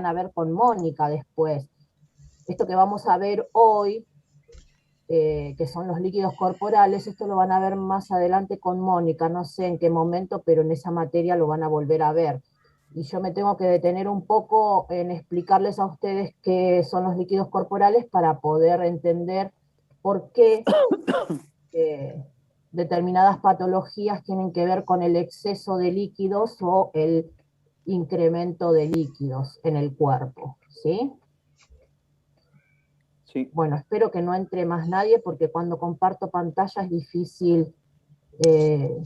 a ver con Mónica después. Esto que vamos a ver hoy, que son los líquidos corporales, esto lo van a ver más adelante con Mónica, no sé en qué momento, pero en esa materia lo van a volver a ver. Y yo me tengo que detener un poco en explicarles a ustedes qué son los líquidos corporales para poder entender por qué determinadas patologías tienen que ver con el exceso de líquidos o el incremento de líquidos en el cuerpo, ¿sí? Sí. Bueno, espero que no entre más nadie porque cuando comparto pantalla es difícil que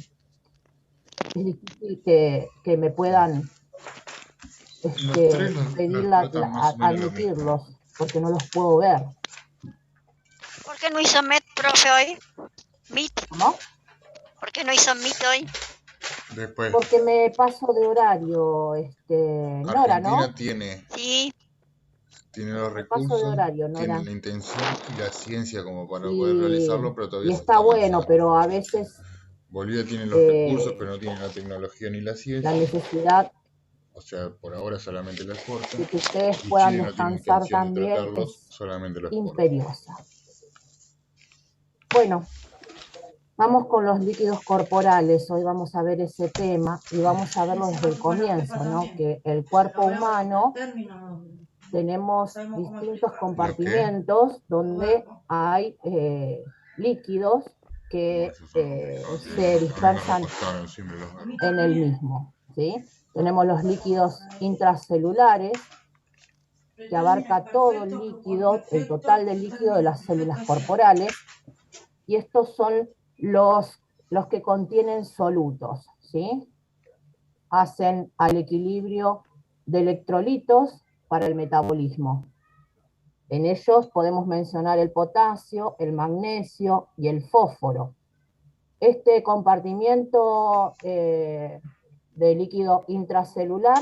me puedan Los tres pedir nos tratan más o menos lo mismo. admitirlos, porque no los puedo ver. ¿Por qué no hizo MET, profe, hoy? ¿MIT? ¿Cómo? ¿Por qué no hizo MIT hoy? Después, Porque me paso de horario, Nora, Argentina ¿no? Sí, tiene los Me paso de recursos, horario, tiene Nora. la intención y la ciencia como para poder Y, realizarlo, pero todavía y se está está bueno, avanzando. pero a veces Bolivia tiene los recursos, eh, pero no tiene la tecnología ni la la ciencia. necesidad O sea, por ahora solamente lo exportan. de que ustedes Y puedan Chile no tiene descansar intención de también tratarlos, es solamente lo exporta. imperiosa. Bueno, vamos con los líquidos corporales. Hoy vamos a ver ese tema y vamos a verlo desde el comienzo, ¿no? Que el cuerpo humano tenemos distintos compartimientos donde hay líquidos que se A mí me dispersan costaron siempre los gatos. en el mismo, ¿sí? Tenemos los líquidos intracelulares, que abarca todo el líquido, el total del líquido de las células corporales, y estos son los que contienen solutos, ¿sí? Hacen al equilibrio de electrolitos para el metabolismo. En ellos podemos mencionar el potasio, el magnesio y el fósforo. Este compartimiento de líquido intracelular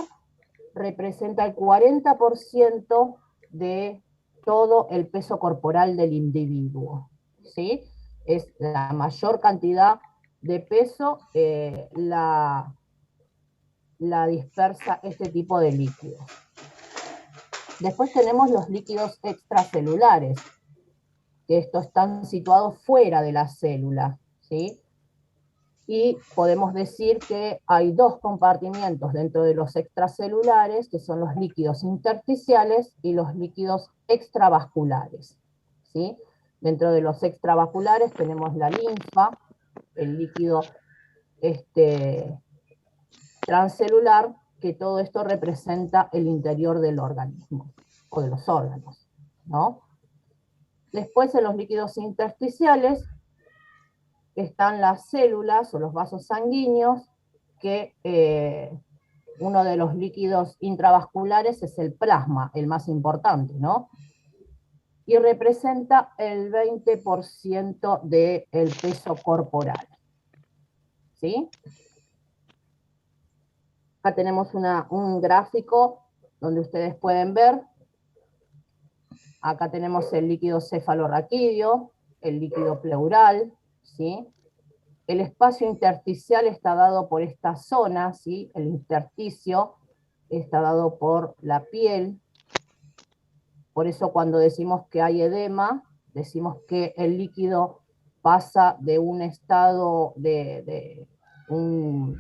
representa el 40% de todo el peso corporal del individuo, ¿sí? Es la mayor cantidad de peso la dispersa este tipo de líquidos. Después tenemos los líquidos extracelulares, que estos están situados fuera de la célula, ¿sí? Y podemos decir que hay dos compartimientos dentro de los extracelulares, que son los líquidos intersticiales y los líquidos extravasculares, ¿sí? Dentro de los extravasculares tenemos la linfa, el líquido transcelular, que todo esto representa el interior del organismo, o de los órganos, ¿no? Después en los líquidos intersticiales están las células o los vasos sanguíneos, que uno de los líquidos intravasculares es el plasma, el más importante, ¿no? Y representa el 20% del peso corporal, ¿sí? Acá tenemos un gráfico donde ustedes pueden ver, acá tenemos el líquido cefalorraquídeo, el líquido pleural, ¿sí? El espacio intersticial está dado por esta zona, ¿sí? El intersticio está dado por la piel. Por eso cuando decimos que hay edema, decimos que el líquido pasa de un estado de un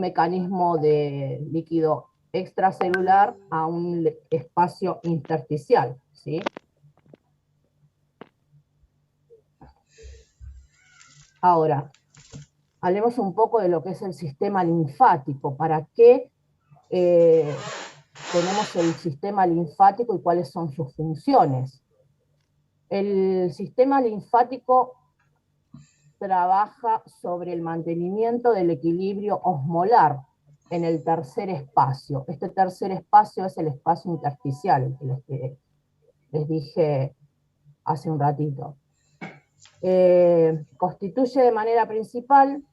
mecanismo de líquido extracelular a un espacio intersticial, ¿sí? Ahora, hablemos un poco de lo que es el sistema linfático. ¿Para qué tenemos el sistema linfático y cuáles son sus funciones? El sistema linfático trabaja sobre el mantenimiento del equilibrio osmolar en el tercer espacio. Este tercer espacio es el espacio intersticial, que les dije hace un ratito. Constituye de manera principal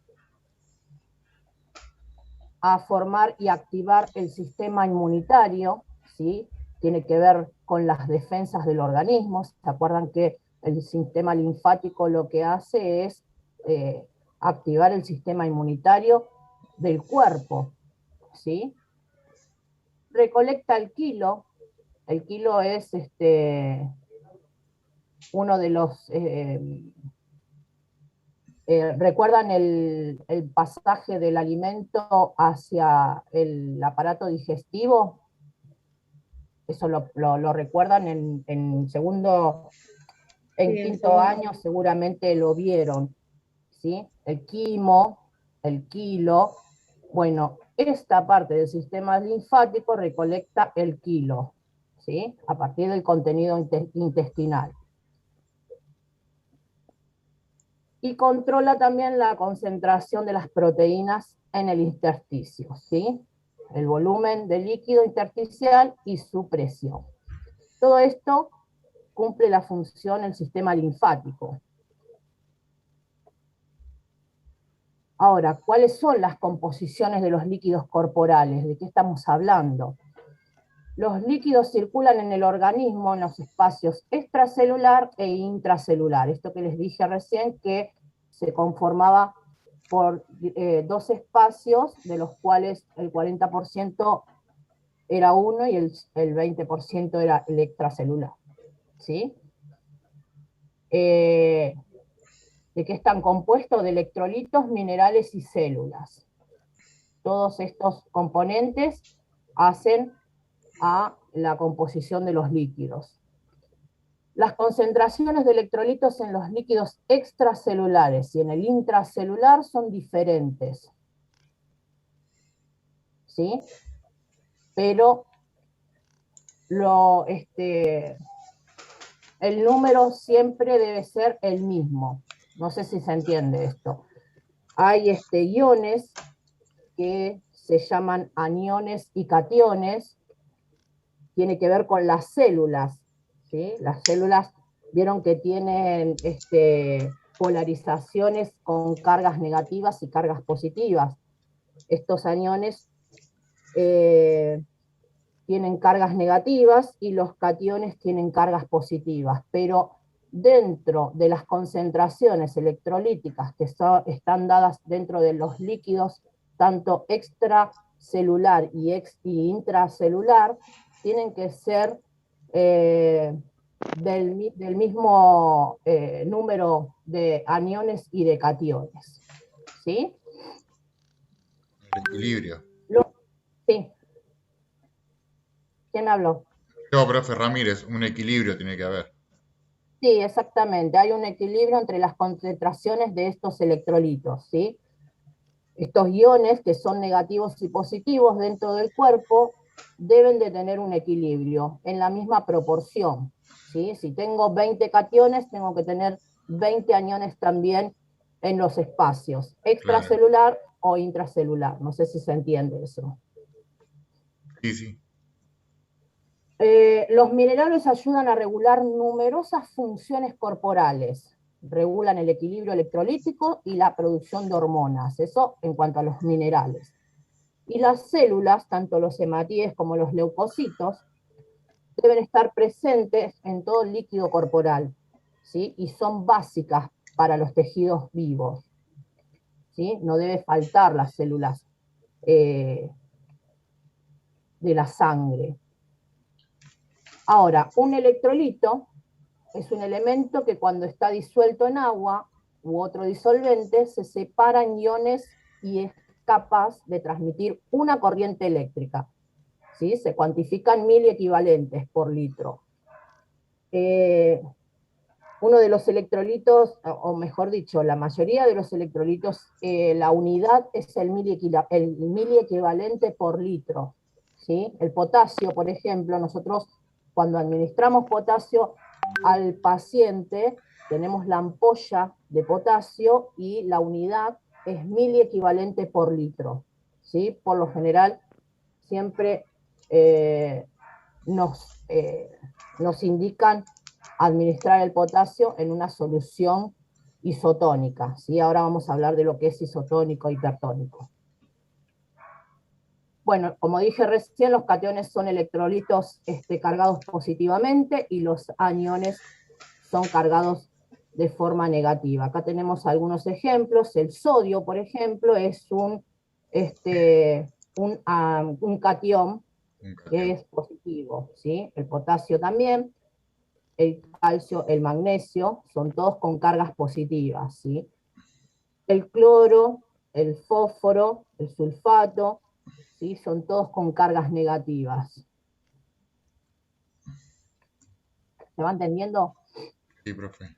a formar y activar el sistema inmunitario, ¿sí? Tiene que ver con las defensas del organismo. ¿Se acuerdan que el sistema linfático lo que hace es activar el sistema inmunitario del cuerpo, ¿sí? recolecta el kilo. El kilo es uno de los... ¿recuerdan el pasaje del alimento hacia el aparato digestivo? Eso lo recuerdan en segundo, en Sí, quinto año seguramente lo vieron, ¿sí? El quimo, el kilo. Bueno, esta parte del sistema linfático recolecta el kilo, ¿sí? A partir del contenido intestinal. Y controla también la concentración de las proteínas en el intersticio, ¿sí? El volumen del líquido intersticial y su presión. Todo esto cumple la función del sistema linfático. Ahora, ¿cuáles son las composiciones de los líquidos corporales? ¿De qué estamos hablando? Los líquidos circulan en el organismo en los espacios extracelular e intracelular. Esto que les dije recién, que se conformaba por dos espacios, de los cuales el 40% era uno y el 20% era el extracelular. ¿Sí? ¿De qué están compuestos? De electrolitos, minerales y células. Todos estos componentes hacen a la composición de los líquidos. Las concentraciones de electrolitos en los líquidos extracelulares y en el intracelular son diferentes, ¿sí? Pero el número siempre debe ser el mismo. No sé si se entiende esto. Hay iones que se llaman aniones y cationes, tiene que ver con las células, ¿sí? Las células, vieron que tienen polarizaciones con cargas negativas y cargas positivas. Estos aniones tienen cargas negativas y los cationes tienen cargas positivas, pero dentro de las concentraciones electrolíticas que están dadas dentro de los líquidos, tanto extracelular y intracelular, tienen que ser del mismo número de aniones y de cationes. ¿Sí? El equilibrio. Sí. ¿Quién habló? No, profe Ramírez, un equilibrio tiene que haber. Sí, exactamente. Hay un equilibrio entre las concentraciones de estos electrolitos, ¿sí? Estos iones, que son negativos y positivos dentro del cuerpo, deben de tener un equilibrio en la misma proporción, ¿sí? Si tengo 20 cationes, tengo que tener 20 aniones también en los espacios, extracelular o intracelular. No sé si se entiende eso. Sí, sí. Los minerales ayudan a regular numerosas funciones corporales. Regulan el equilibrio electrolítico y la producción de hormonas. Eso en cuanto a los minerales. Y las células, tanto los hematíes como los leucocitos, deben estar presentes en todo el líquido corporal, ¿sí? Y son básicas para los tejidos vivos, ¿sí? No debe faltar las células de la sangre. Ahora, un electrolito es un elemento que cuando está disuelto en agua u otro disolvente se separa en iones y es capaz de transmitir una corriente eléctrica. ¿Sí? Se cuantifican 1000 equivalentes por litro. Uno de los electrolitos, o mejor dicho, la mayoría de los electrolitos, la unidad es el miliequivalente por litro. ¿Sí? El potasio, por ejemplo, nosotros cuando administramos potasio al paciente, tenemos la ampolla de potasio y la unidad es miliequivalente por litro. ¿Sí? Por lo general, siempre nos indican administrar el potasio en una solución isotónica, ¿sí? Ahora vamos a hablar de lo que es isotónico e hipertónico. Bueno, como dije recién, los cationes son electrolitos cargados positivamente y los aniones son cargados de forma negativa. Acá tenemos algunos ejemplos. El sodio, por ejemplo, es un catión, Un que catión. es positivo, ¿sí? El potasio también, el calcio, el magnesio, son todos con cargas positivas, ¿sí? El cloro, el fósforo, el sulfato, ¿sí? Son todos con cargas negativas. ¿Se va entendiendo? Sí, profe.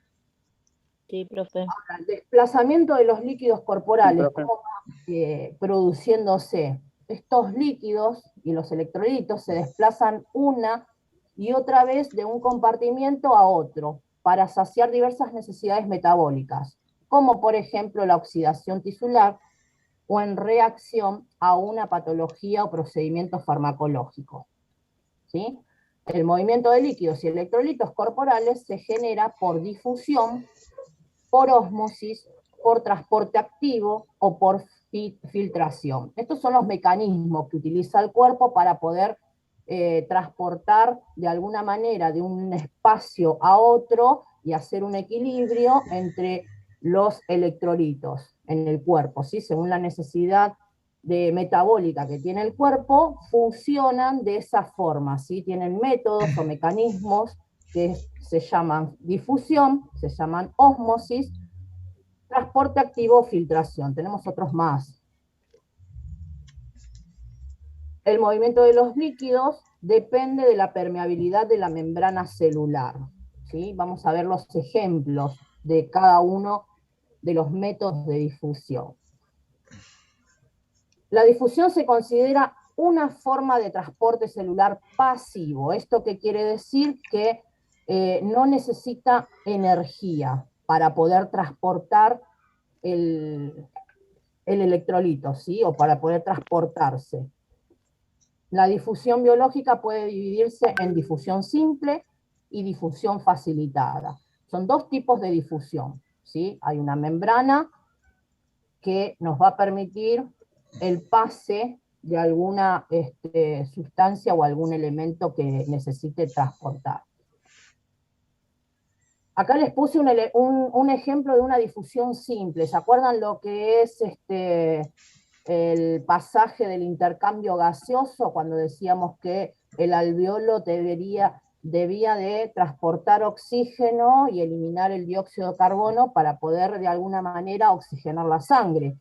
Sí, profe. El desplazamiento de los líquidos corporales, profe. ¿cómo va produciéndose? Estos líquidos y los electrolitos se desplazan una y otra vez de un compartimiento a otro para saciar diversas necesidades metabólicas, como por ejemplo la oxidación tisular o en reacción a una patología o procedimiento farmacológico, ¿sí? El movimiento de líquidos y electrolitos corporales se genera por difusión, por ósmosis, por transporte activo o por filtración. Estos son los mecanismos que utiliza el cuerpo para poder transportar de alguna manera de un espacio a otro y hacer un equilibrio entre los electrolitos en el cuerpo, ¿sí? Según la necesidad metabólica que tiene el cuerpo, funcionan de esa forma, ¿sí? Tienen métodos o mecanismos que se llaman difusión, se llaman ósmosis, transporte activo o filtración. Tenemos otros más. El movimiento de los líquidos depende de la permeabilidad de la membrana celular, ¿sí? Vamos a ver los ejemplos de cada uno de los métodos de difusión. La difusión se considera una forma de transporte celular pasivo. ¿Esto qué quiere decir? Que no necesita energía para poder transportar el electrolito, ¿sí? O para poder transportarse. La difusión biológica puede dividirse en difusión simple y difusión facilitada. Son dos tipos de difusión, ¿sí? Hay una membrana que nos va a permitir el pase de alguna sustancia o algún elemento que necesite transportar. Acá les puse un ejemplo de una difusión simple. ¿Se acuerdan lo que es el pasaje del intercambio gaseoso? Cuando decíamos que el alveolo debía de transportar oxígeno y eliminar el dióxido de carbono para poder de alguna manera oxigenar la sangre.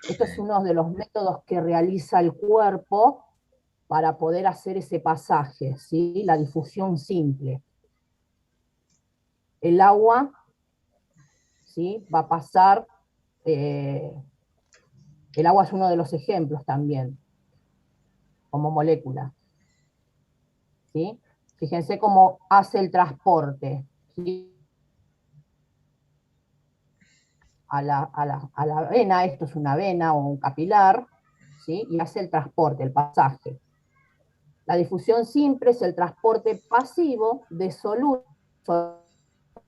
Esto es uno de los métodos que realiza el cuerpo para poder hacer ese pasaje, ¿sí? La difusión simple. El agua, ¿sí? Va a pasar, el agua es uno de los ejemplos también, como molécula, ¿sí? Fíjense cómo hace el transporte, ¿sí? A la vena, esto es una vena o un capilar, ¿sí? Y hace el transporte, el pasaje. La difusión simple es el transporte pasivo de solutos.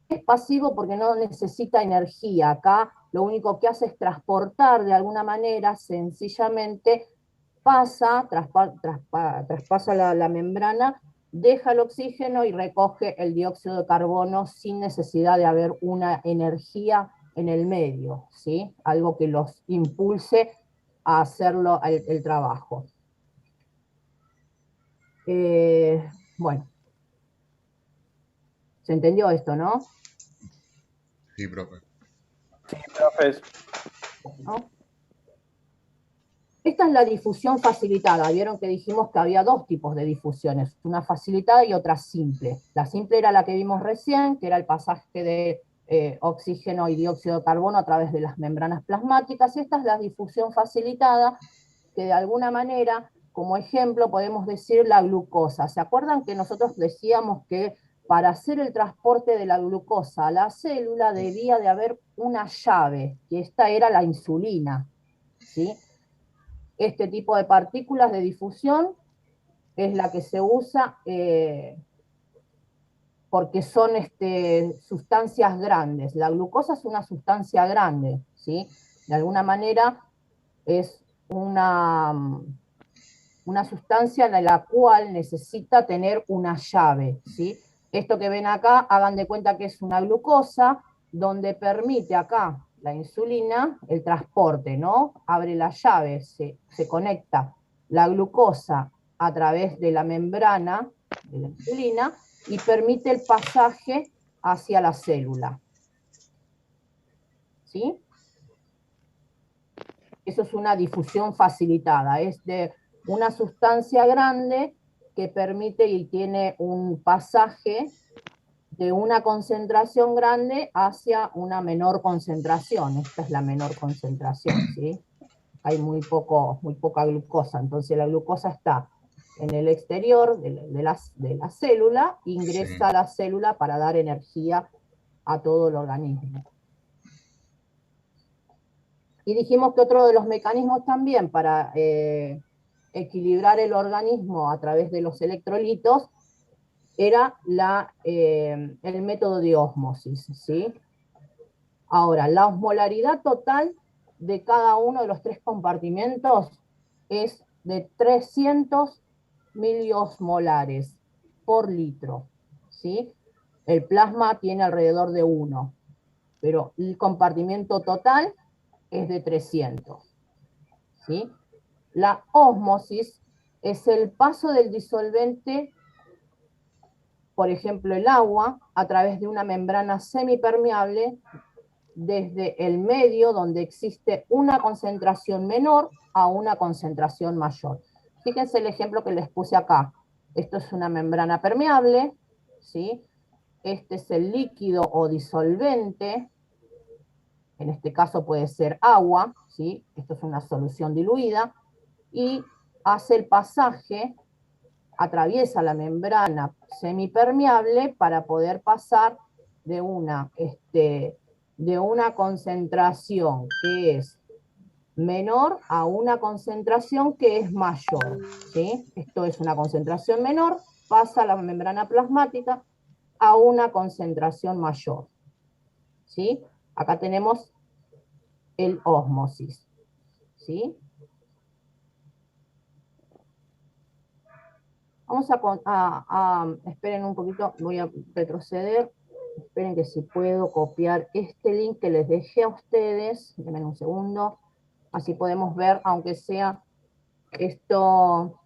Es pasivo porque no necesita energía. Acá lo único que hace es transportar de alguna manera, sencillamente traspasa la membrana, deja el oxígeno y recoge el dióxido de carbono sin necesidad de haber una energía en el medio, ¿sí? Algo que los impulse a hacerlo el trabajo. Bueno, ¿se entendió esto, no? Sí, profe. Sí, profe. ¿No? Esta es la difusión facilitada. Vieron que dijimos que había dos tipos de difusiones, una facilitada y otra simple. La simple era la que vimos recién, que era el pasaje de oxígeno y dióxido de carbono a través de las membranas plasmáticas. Esta es la difusión facilitada, que de alguna manera, como ejemplo, podemos decir la glucosa. ¿Se acuerdan que nosotros decíamos que para hacer el transporte de la glucosa a la célula debía de haber una llave, que esta era la insulina, ¿sí? Este tipo de partículas de difusión es la que se usa porque son sustancias grandes. La glucosa es una sustancia grande, ¿sí? De alguna manera es una sustancia en la cual necesita tener una llave, ¿sí? Esto que ven acá, hagan de cuenta que es una glucosa, donde permite acá la insulina el transporte, ¿no? Abre la llave, se conecta la glucosa a través de la membrana de la insulina y permite el pasaje hacia la célula. ¿Sí? Eso es una difusión facilitada, es de una sustancia grande que permite y tiene un pasaje de una concentración grande hacia una menor concentración. Esta es la menor concentración, ¿sí? Hay muy poca glucosa, entonces la glucosa está en el exterior de la célula, ingresa Sí. a la célula para dar energía a todo el organismo. Y dijimos que otro de los mecanismos también para equilibrar el organismo a través de los electrolitos era el método de ósmosis, ¿sí? Ahora, la osmolaridad total de cada uno de los 3 compartimentos es de 300 miliosmolares por litro, ¿sí? El plasma tiene alrededor de 1, pero el compartimento total es de 300, ¿sí? La ósmosis es el paso del disolvente, por ejemplo el agua, a través de una membrana semipermeable desde el medio donde existe una concentración menor a una concentración mayor. Fíjense el ejemplo que les puse acá. Esto es una membrana permeable, ¿sí? Este es el líquido o disolvente, en este caso puede ser agua, ¿sí? Esto es una solución diluida, y hace el pasaje, atraviesa la membrana semipermeable para poder pasar de una concentración que es menor a una concentración que es mayor, ¿sí? Esto es una concentración menor, pasa a la membrana plasmática a una concentración mayor, ¿sí? Acá tenemos el ósmosis, ¿sí? Vamos esperen un poquito, voy a retroceder. Esperen que si puedo copiar este link que les dejé a ustedes. Denme un segundo. Así podemos ver, aunque sea esto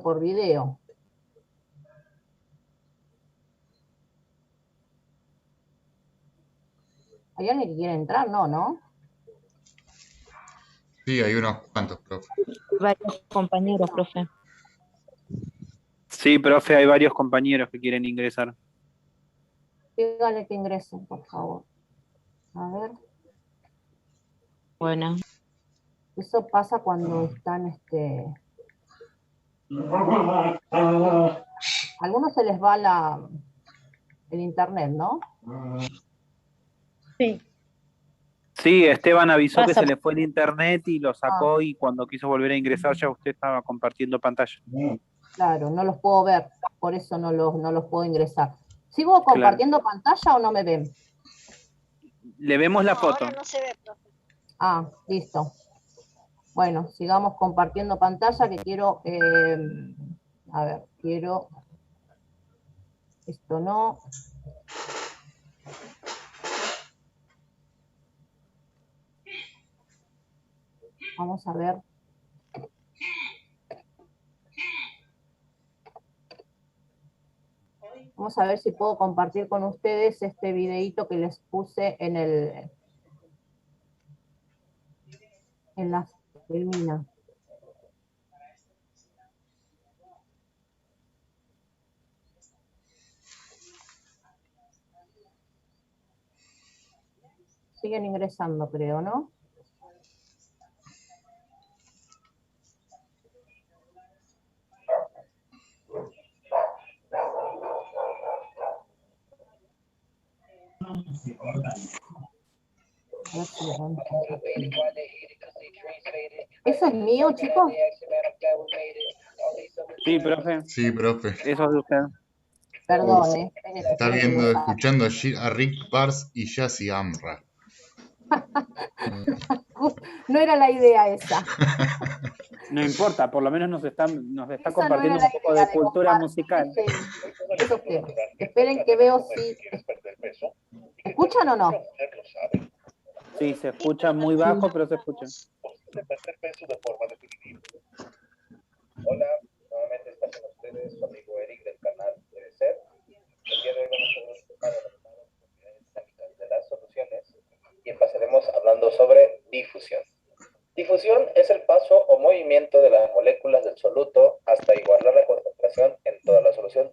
por video. ¿Hay alguien que quiere entrar? No, ¿no? Sí, hay unos cuantos, profe. Varios compañeros, profe. Sí, profe, hay varios compañeros que quieren ingresar. Dígale que ingresen, por favor. A ver. Bueno. Eso pasa cuando están, a algunos se les va el internet, ¿no? Sí. Sí, Esteban avisó que Pasa. se le fue el internet y lo sacó y cuando quiso volver a ingresar ya usted estaba compartiendo pantalla. Claro, no los puedo ver, por eso no los puedo ingresar. ¿Sigo compartiendo pantalla o no me ven? Le vemos la foto. Ahora no se ve, profe. Ah, listo. Bueno, sigamos compartiendo pantalla que quiero, a ver, quiero, esto no. Vamos a ver. Vamos a ver si puedo compartir con ustedes este videíto que les puse en la filmina. Siguen ingresando, creo, ¿no? A ver si lo vamos a hacer. ¿Eso es mío, chicos? Sí, profe. Sí, profe. Eso es de usted. Perdón, Está viendo, escuchando a Rick Bars y Yassi Amra. No era la idea esa. No importa, por lo menos nos está Esa compartiendo no era un poco la de idea cultura compartir musical. esos temas. Esperen que veo si... ¿Escuchan o no? Sí, se escucha muy bajo, pero se escucha. moléculas del soluto hasta igualar la concentración en toda la solución.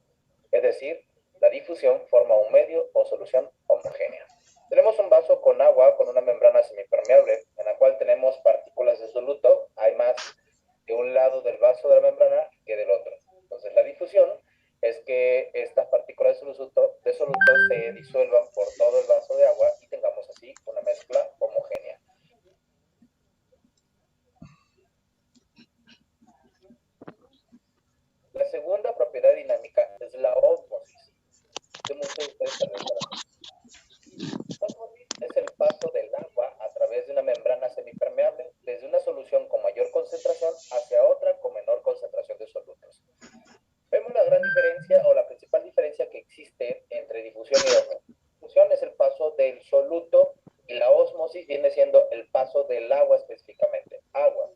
Es decir, la difusión forma un medio o solución homogénea. Tenemos un vaso con agua con una membrana semipermeable en la cual tenemos partículas de soluto. Hay más de un lado del vaso de la membrana que del otro. Entonces la difusión es que estas partículas de soluto se disuelvan por todo el vaso de agua y tengamos así una mezcla homogénea. La segunda propiedad dinámica es la ósmosis, que muchos de ustedes tal vez conocen. Ósmosis es el paso del agua a través de una membrana semipermeable desde una solución con mayor concentración hacia otra con menor concentración de solutos. Vemos la gran diferencia o la principal diferencia que existe entre difusión y ósmosis. Difusión es el paso del soluto y la ósmosis viene siendo el paso del agua específicamente, agua.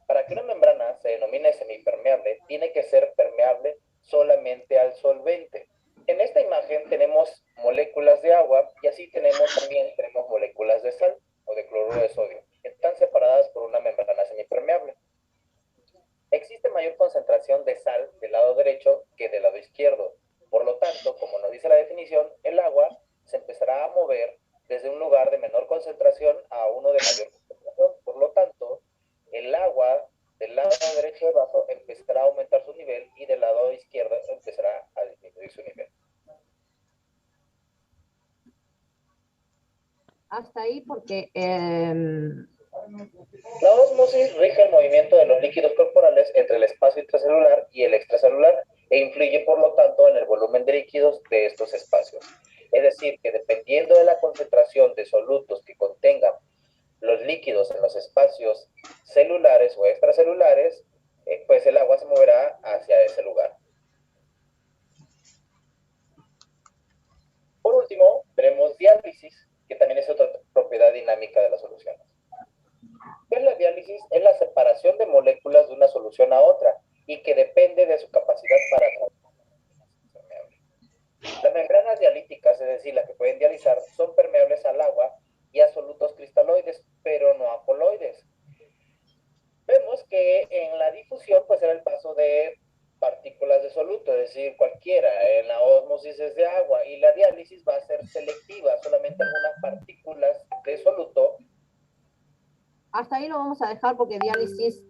Para que una membrana se denomine semipermeable, tiene que ser permeable solamente al solvente. En esta imagen tenemos moléculas de agua y así tenemos moléculas de sal o de cloruro de sodio, que están separadas por una membrana semipermeable. Existe mayor concentración de sal del lado derecho que del lado izquierdo. Por lo tanto, como nos dice la definición, el agua se empezará a mover desde un lugar de menor concentración a uno de mayor concentración. Por lo tanto, el agua del lado derecho del vaso empezará a aumentar su nivel y del lado izquierdo empezará a disminuir su nivel. Hasta ahí porque La ósmosis rige el movimiento de los líquidos corporales entre el espacio intracelular y el extracelular e influye, por lo tanto, en el volumen de líquidos de estos espacios. Es decir, que dependiendo de la concentración de solutos que contengan los líquidos en los espacios celulares o extracelulares, pues el agua se moverá hacia ese lugar. Por último, veremos diálisis, que también es otra propiedad dinámica de las soluciones. ¿Qué es la diálisis? Es la separación de moléculas de una solución a otra y que depende de su capacidad para permeable. Las membranas dialíticas, es decir, las que pueden dializar, son permeables al agua y a solutos cristaloides, pero no a coloides. Vemos que en la difusión pues era el paso de partículas de soluto, es decir, cualquiera. En la ósmosis es de agua y la diálisis va a ser selectiva, solamente algunas partículas de soluto. hasta ahí lo vamos a dejar porque diálisis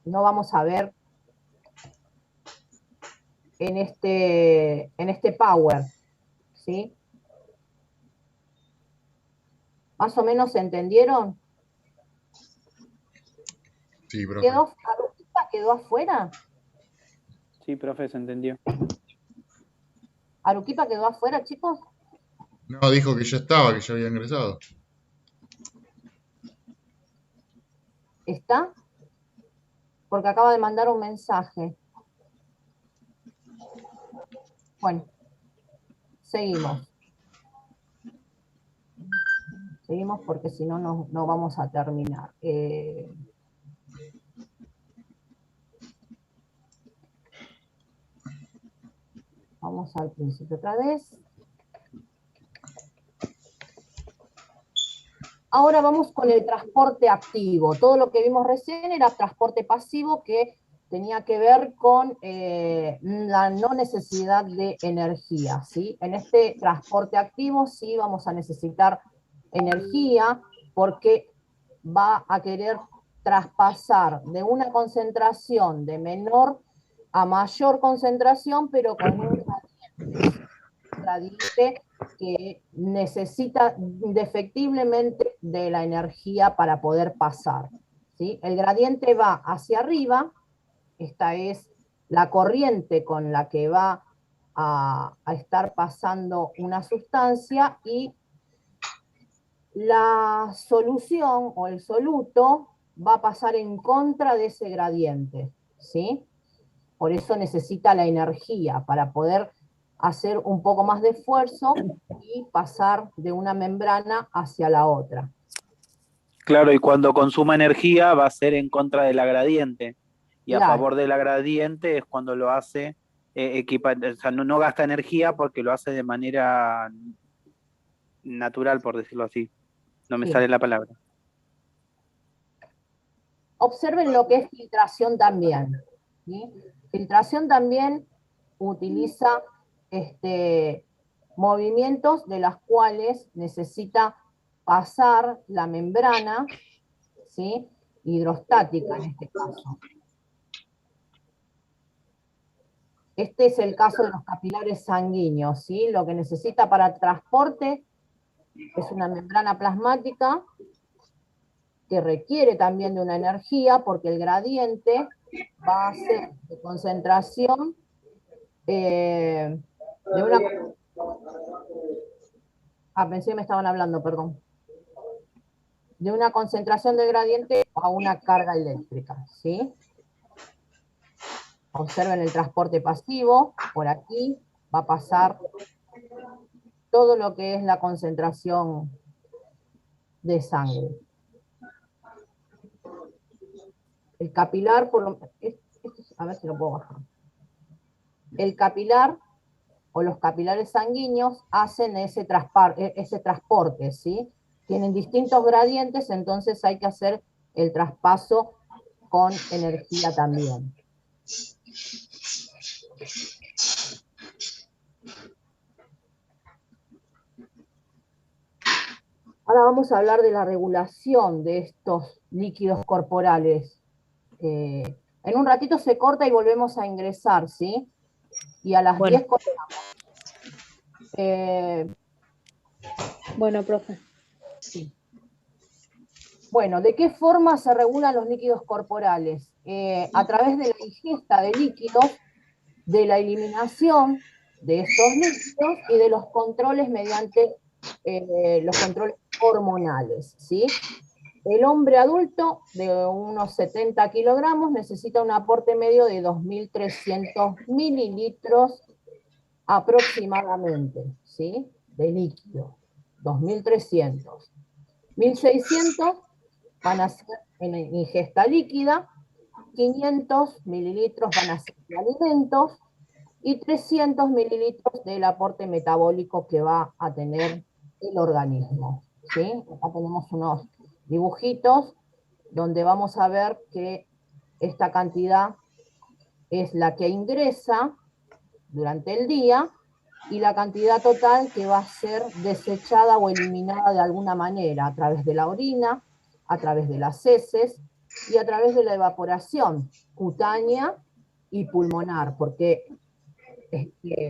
no vamos a ver en este Power, ¿sí? ¿Más o menos se entendieron? Sí, profe. ¿Quedó afuera? Sí, profe, se entendió. ¿Aruquipa quedó afuera, chicos? No, dijo que ya estaba, que ya había ingresado. ¿Está? Porque acaba de mandar un mensaje. Bueno, seguimos. Seguimos porque si no, no vamos a terminar. Vamos al principio otra vez. Ahora vamos con el transporte activo. Todo lo que vimos recién era transporte pasivo que tenía que ver con la no necesidad de energía, ¿sí? En este transporte activo sí vamos a necesitar energía porque va a querer traspasar de una concentración de menor a mayor concentración, pero con un gradiente que necesita indefectiblemente de la energía para poder pasar, ¿sí? El gradiente va hacia arriba, esta es la corriente con la que va a estar pasando una sustancia y la solución o el soluto va a pasar en contra de ese gradiente, ¿sí? Por eso necesita la energía para poder hacer un poco más de esfuerzo y pasar de una membrana hacia la otra. Claro, y cuando consuma energía va a ser en contra de la gradiente. Y Claro. a favor de la gradiente es cuando lo hace, o sea, no gasta energía porque lo hace de manera natural, por decirlo así. No me Sí. sale la palabra. observen lo que es filtración también, ¿sí? Filtración también utiliza movimientos de las cuales necesita pasar la membrana, ¿sí? Hidrostática en este caso. Este es el caso de los capilares sanguíneos, ¿sí? Lo que necesita para transporte es una membrana plasmática que requiere también de una energía porque el gradiente va a ser de concentración de una... pensé que me estaban hablando, perdón. De una concentración del gradiente a una carga eléctrica, ¿sí? Observen el transporte pasivo, por aquí va a pasar todo lo que es la concentración de sangre. El capilar, a ver si lo puedo bajar. El capilar o los capilares sanguíneos hacen ese transporte, ¿sí? Tienen distintos gradientes, entonces hay que hacer el traspaso con energía también. Ahora vamos a hablar de la regulación de estos líquidos corporales. En un ratito se corta y volvemos a ingresar, ¿sí? Y a las 10 cortamos. Bueno, profe. Sí. Bueno, ¿de qué forma se regulan los líquidos corporales? A través de la ingesta de líquidos, de la eliminación de estos líquidos y de los controles mediante los controles hormonales, ¿sí? El hombre adulto de unos 70 kilogramos necesita un aporte medio de 2.300 mililitros aproximadamente, ¿sí? De líquido, 2.300. 1.600 van a ser en ingesta líquida, 500 mililitros van a ser de alimentos, y 300 mililitros del aporte metabólico que va a tener el organismo, ¿sí? Acá tenemos unos dibujitos donde vamos a ver que esta cantidad es la que ingresa durante el día y la cantidad total que va a ser desechada o eliminada de alguna manera, a través de la orina, a través de las heces y a través de la evaporación cutánea y pulmonar, porque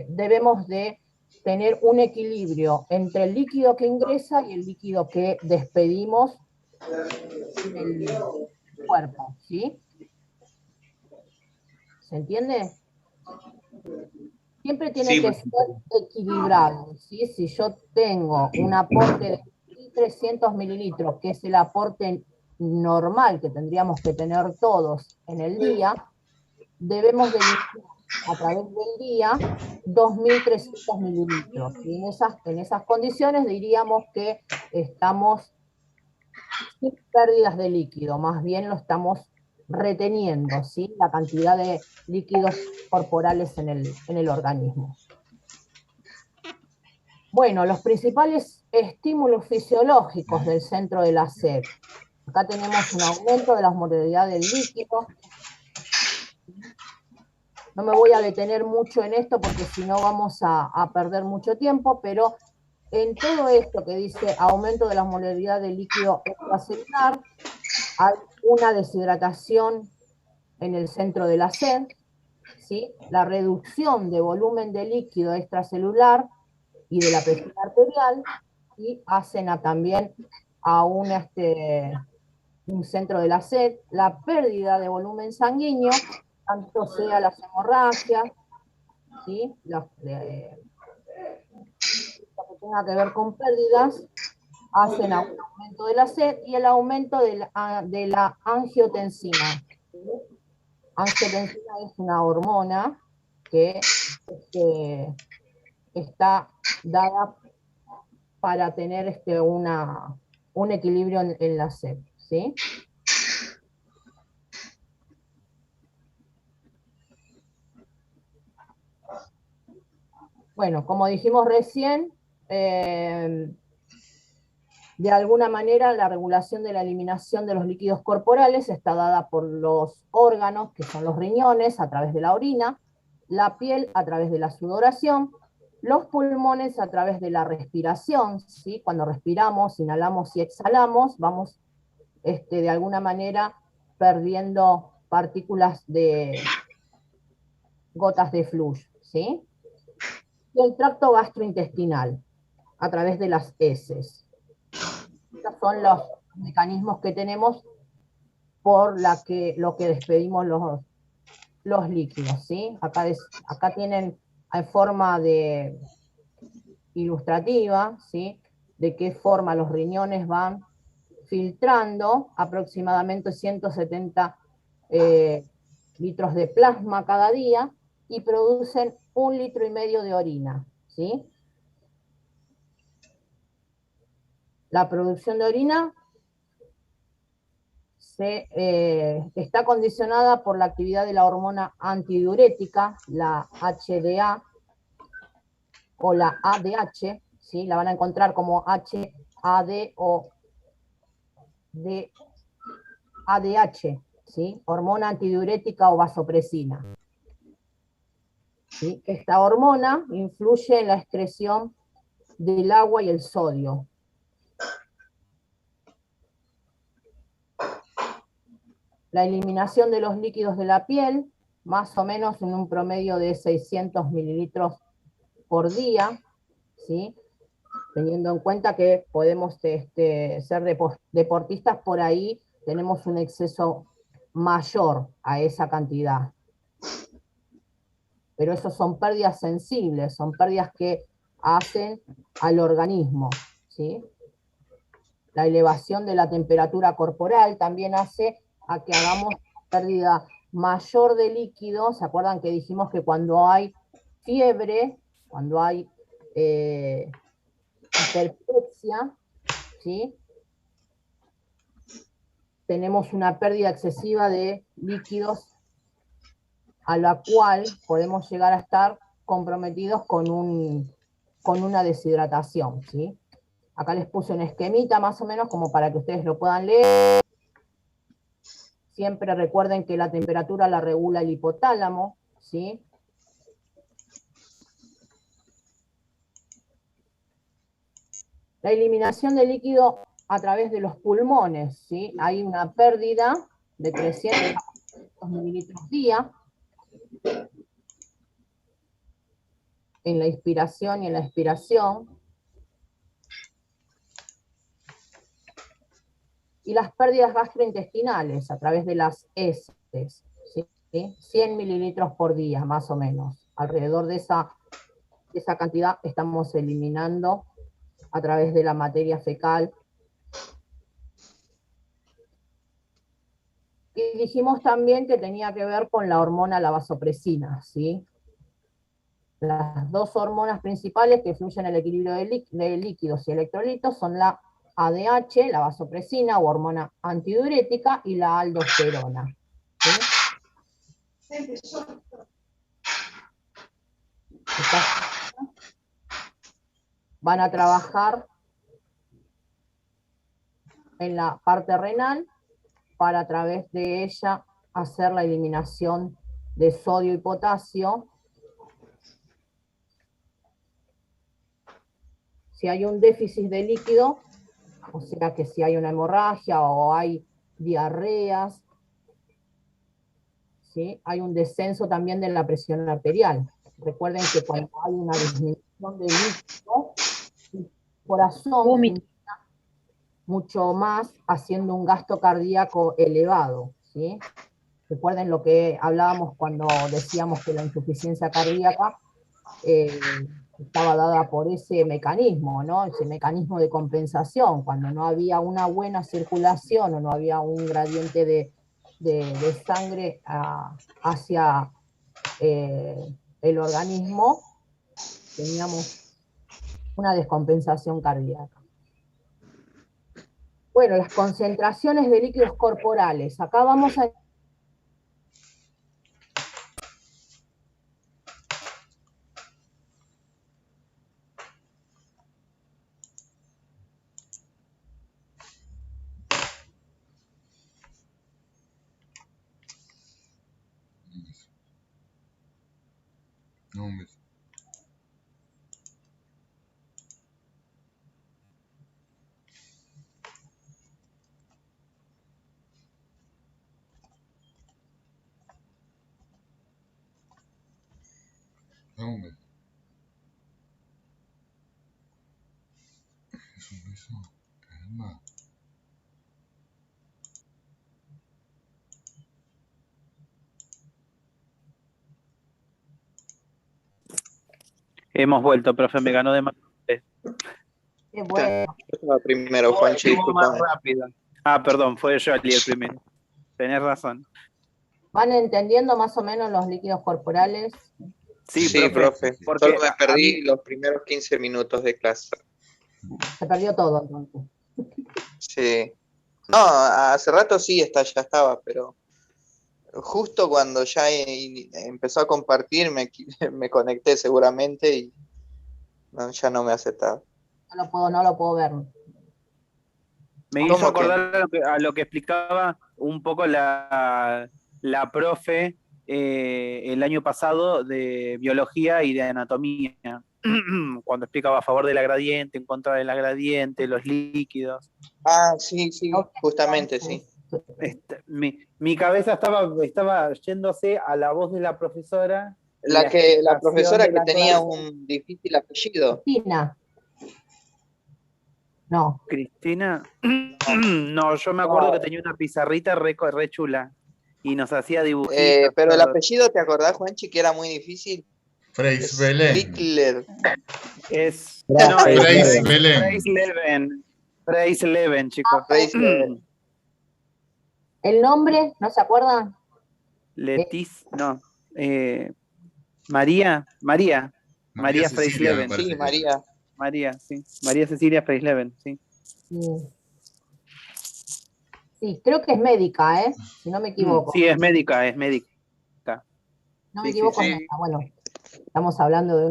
debemos de tener un equilibrio entre el líquido que ingresa y el líquido que despedimos en el cuerpo, ¿sí? ¿Se entiende? Siempre tiene que ser equilibrado, ¿sí? Si yo tengo un aporte de 300 mililitros, que es el aporte normal que tendríamos que tener todos en el día, debemos de a través del día 2.300 mililitros. Y en esas condiciones diríamos que estamos sin pérdidas de líquido, más bien lo estamos reteniendo, ¿sí? La cantidad de líquidos corporales en el organismo. Bueno, los principales estímulos fisiológicos del centro de la sed. Acá tenemos un aumento de la osmolaridad del líquido. No me voy a detener mucho en esto porque si no vamos a perder mucho tiempo, pero en todo esto que dice aumento de la osmolaridad del líquido extracelular, hay una deshidratación en el centro de la sed, ¿sí? La reducción de volumen de líquido extracelular y de la presión arterial, y hacen también a un centro de la sed, la pérdida de volumen sanguíneo, tanto sea las hemorragias, ¿sí? Lo que tenga que ver con pérdidas, hacen a un aumento de la sed y el aumento de la angiotensina. ¿Sí? Angiotensina es una hormona que está dada para tener un equilibrio en la sed, ¿sí? Bueno, como dijimos recién, De alguna manera, la regulación de la eliminación de los líquidos corporales está dada por los órganos, que son los riñones, a través de la orina, la piel a través de la sudoración, los pulmones a través de la respiración, ¿sí? Cuando respiramos, inhalamos y exhalamos, vamos de alguna manera perdiendo partículas de gotas de flujo, ¿sí? Y el tracto gastrointestinal, a través de las heces. Estos son los mecanismos que tenemos por lo que despedimos los líquidos, ¿sí? Acá tienen en forma de ilustrativa, ¿sí? De qué forma los riñones van filtrando aproximadamente 170 litros de plasma cada día y producen 1,5 litros de orina, ¿sí? La producción de orina está condicionada por la actividad de la hormona antidiurética, la HDA o la ADH, ¿sí? La van a encontrar como HAD o ADH, ¿sí? Hormona antidiurética o vasopresina. ¿Sí? Esta hormona influye en la excreción del agua y el sodio. La eliminación de los líquidos de la piel, más o menos en un promedio de 600 mililitros por día, ¿sí? Teniendo en cuenta que podemos ser deportistas, por ahí tenemos un exceso mayor a esa cantidad. Pero eso son pérdidas sensibles, son pérdidas que hacen al organismo, ¿sí? La elevación de la temperatura corporal también hace a que hagamos pérdida mayor de líquido. ¿Se acuerdan que dijimos que cuando hay fiebre, cuando hay hiperplexia, ¿sí? Tenemos una pérdida excesiva de líquidos a la cual podemos llegar a estar comprometidos con una deshidratación, ¿sí? Acá les puse un esquemita más o menos como para que ustedes lo puedan leer. Siempre recuerden que la temperatura la regula el hipotálamo, ¿sí? La eliminación de líquido a través de los pulmones, ¿sí? Hay una pérdida de 300 mililitros día en la inspiración y en la expiración. Y las pérdidas gastrointestinales a través de las heces, ¿sí? 100 mililitros por día, más o menos. Alrededor de esa cantidad estamos eliminando a través de la materia fecal. Y dijimos también que tenía que ver con la hormona, la vasopresina, ¿sí? Las dos hormonas principales que influyen en el equilibrio de líquidos y electrolitos son la ADH, la vasopresina o hormona antidiurética, y la aldosterona, ¿sí? Van a trabajar en la parte renal para a través de ella hacer la eliminación de sodio y potasio. Si hay un déficit de líquido, o sea que si hay una hemorragia o hay diarreas, ¿sí? Hay un descenso también de la presión arterial. Recuerden que cuando hay una disminución de líquido, el corazón funciona mucho más haciendo un gasto cardíaco elevado, ¿sí? Recuerden lo que hablábamos cuando decíamos que la insuficiencia cardíaca estaba dada por ese mecanismo, ¿no? Ese mecanismo de compensación, cuando no había una buena circulación o no había un gradiente de sangre hacia el organismo, teníamos una descompensación cardíaca. Bueno, las concentraciones de líquidos corporales. Acá vamos a... No, un beso. No, un beso. Es un beso. Caramba. Hemos vuelto, profe, me ganó de más. Qué bueno. La primero, Juanchi, Estuvo más discúlpame. rápida. Ah, perdón, fue Yoli el primero. Tenés razón. ¿Van entendiendo más o menos los líquidos corporales? Sí, Sí, profe. porque Solo me a perdí mí- los primeros 15 minutos de clase. Se perdió todo entonces. Sí. No, hace rato sí ya estaba, pero justo cuando ya empezó a compartir me conecté seguramente y ya no me aceptaba. No lo puedo ver. me ¿Cómo hizo que acordar a lo que explicaba un poco la profe el año pasado de biología y de anatomía, cuando explicaba a favor de la gradiente, en contra de la gradiente, los líquidos. Ah, sí, Ok, justamente, sí. Mi cabeza estaba yéndose a la voz de la profesora. Y La explicación profesora de que la tenía clase. un difícil apellido. Cristina. No. Cristina, no, yo me acuerdo que tenía una pizarrita re chula y nos hacía dibujitos. Pero el todo. apellido, ¿te acordás, Juanchi, que era muy difícil? Freis Belén. Lickler. No, es Freis Belén. Freis Leven, chicos. ¿El nombre? ¿No se acuerdan? No. María Freis Cecilia, me Leven. parece Sí, que era. María Cecilia Freis Leven, sí. Sí, creo que es médica, ¿eh? Si no me equivoco. Sí, es médica. No me Sí, equivoco, sí. es médica. Bueno, estamos hablando de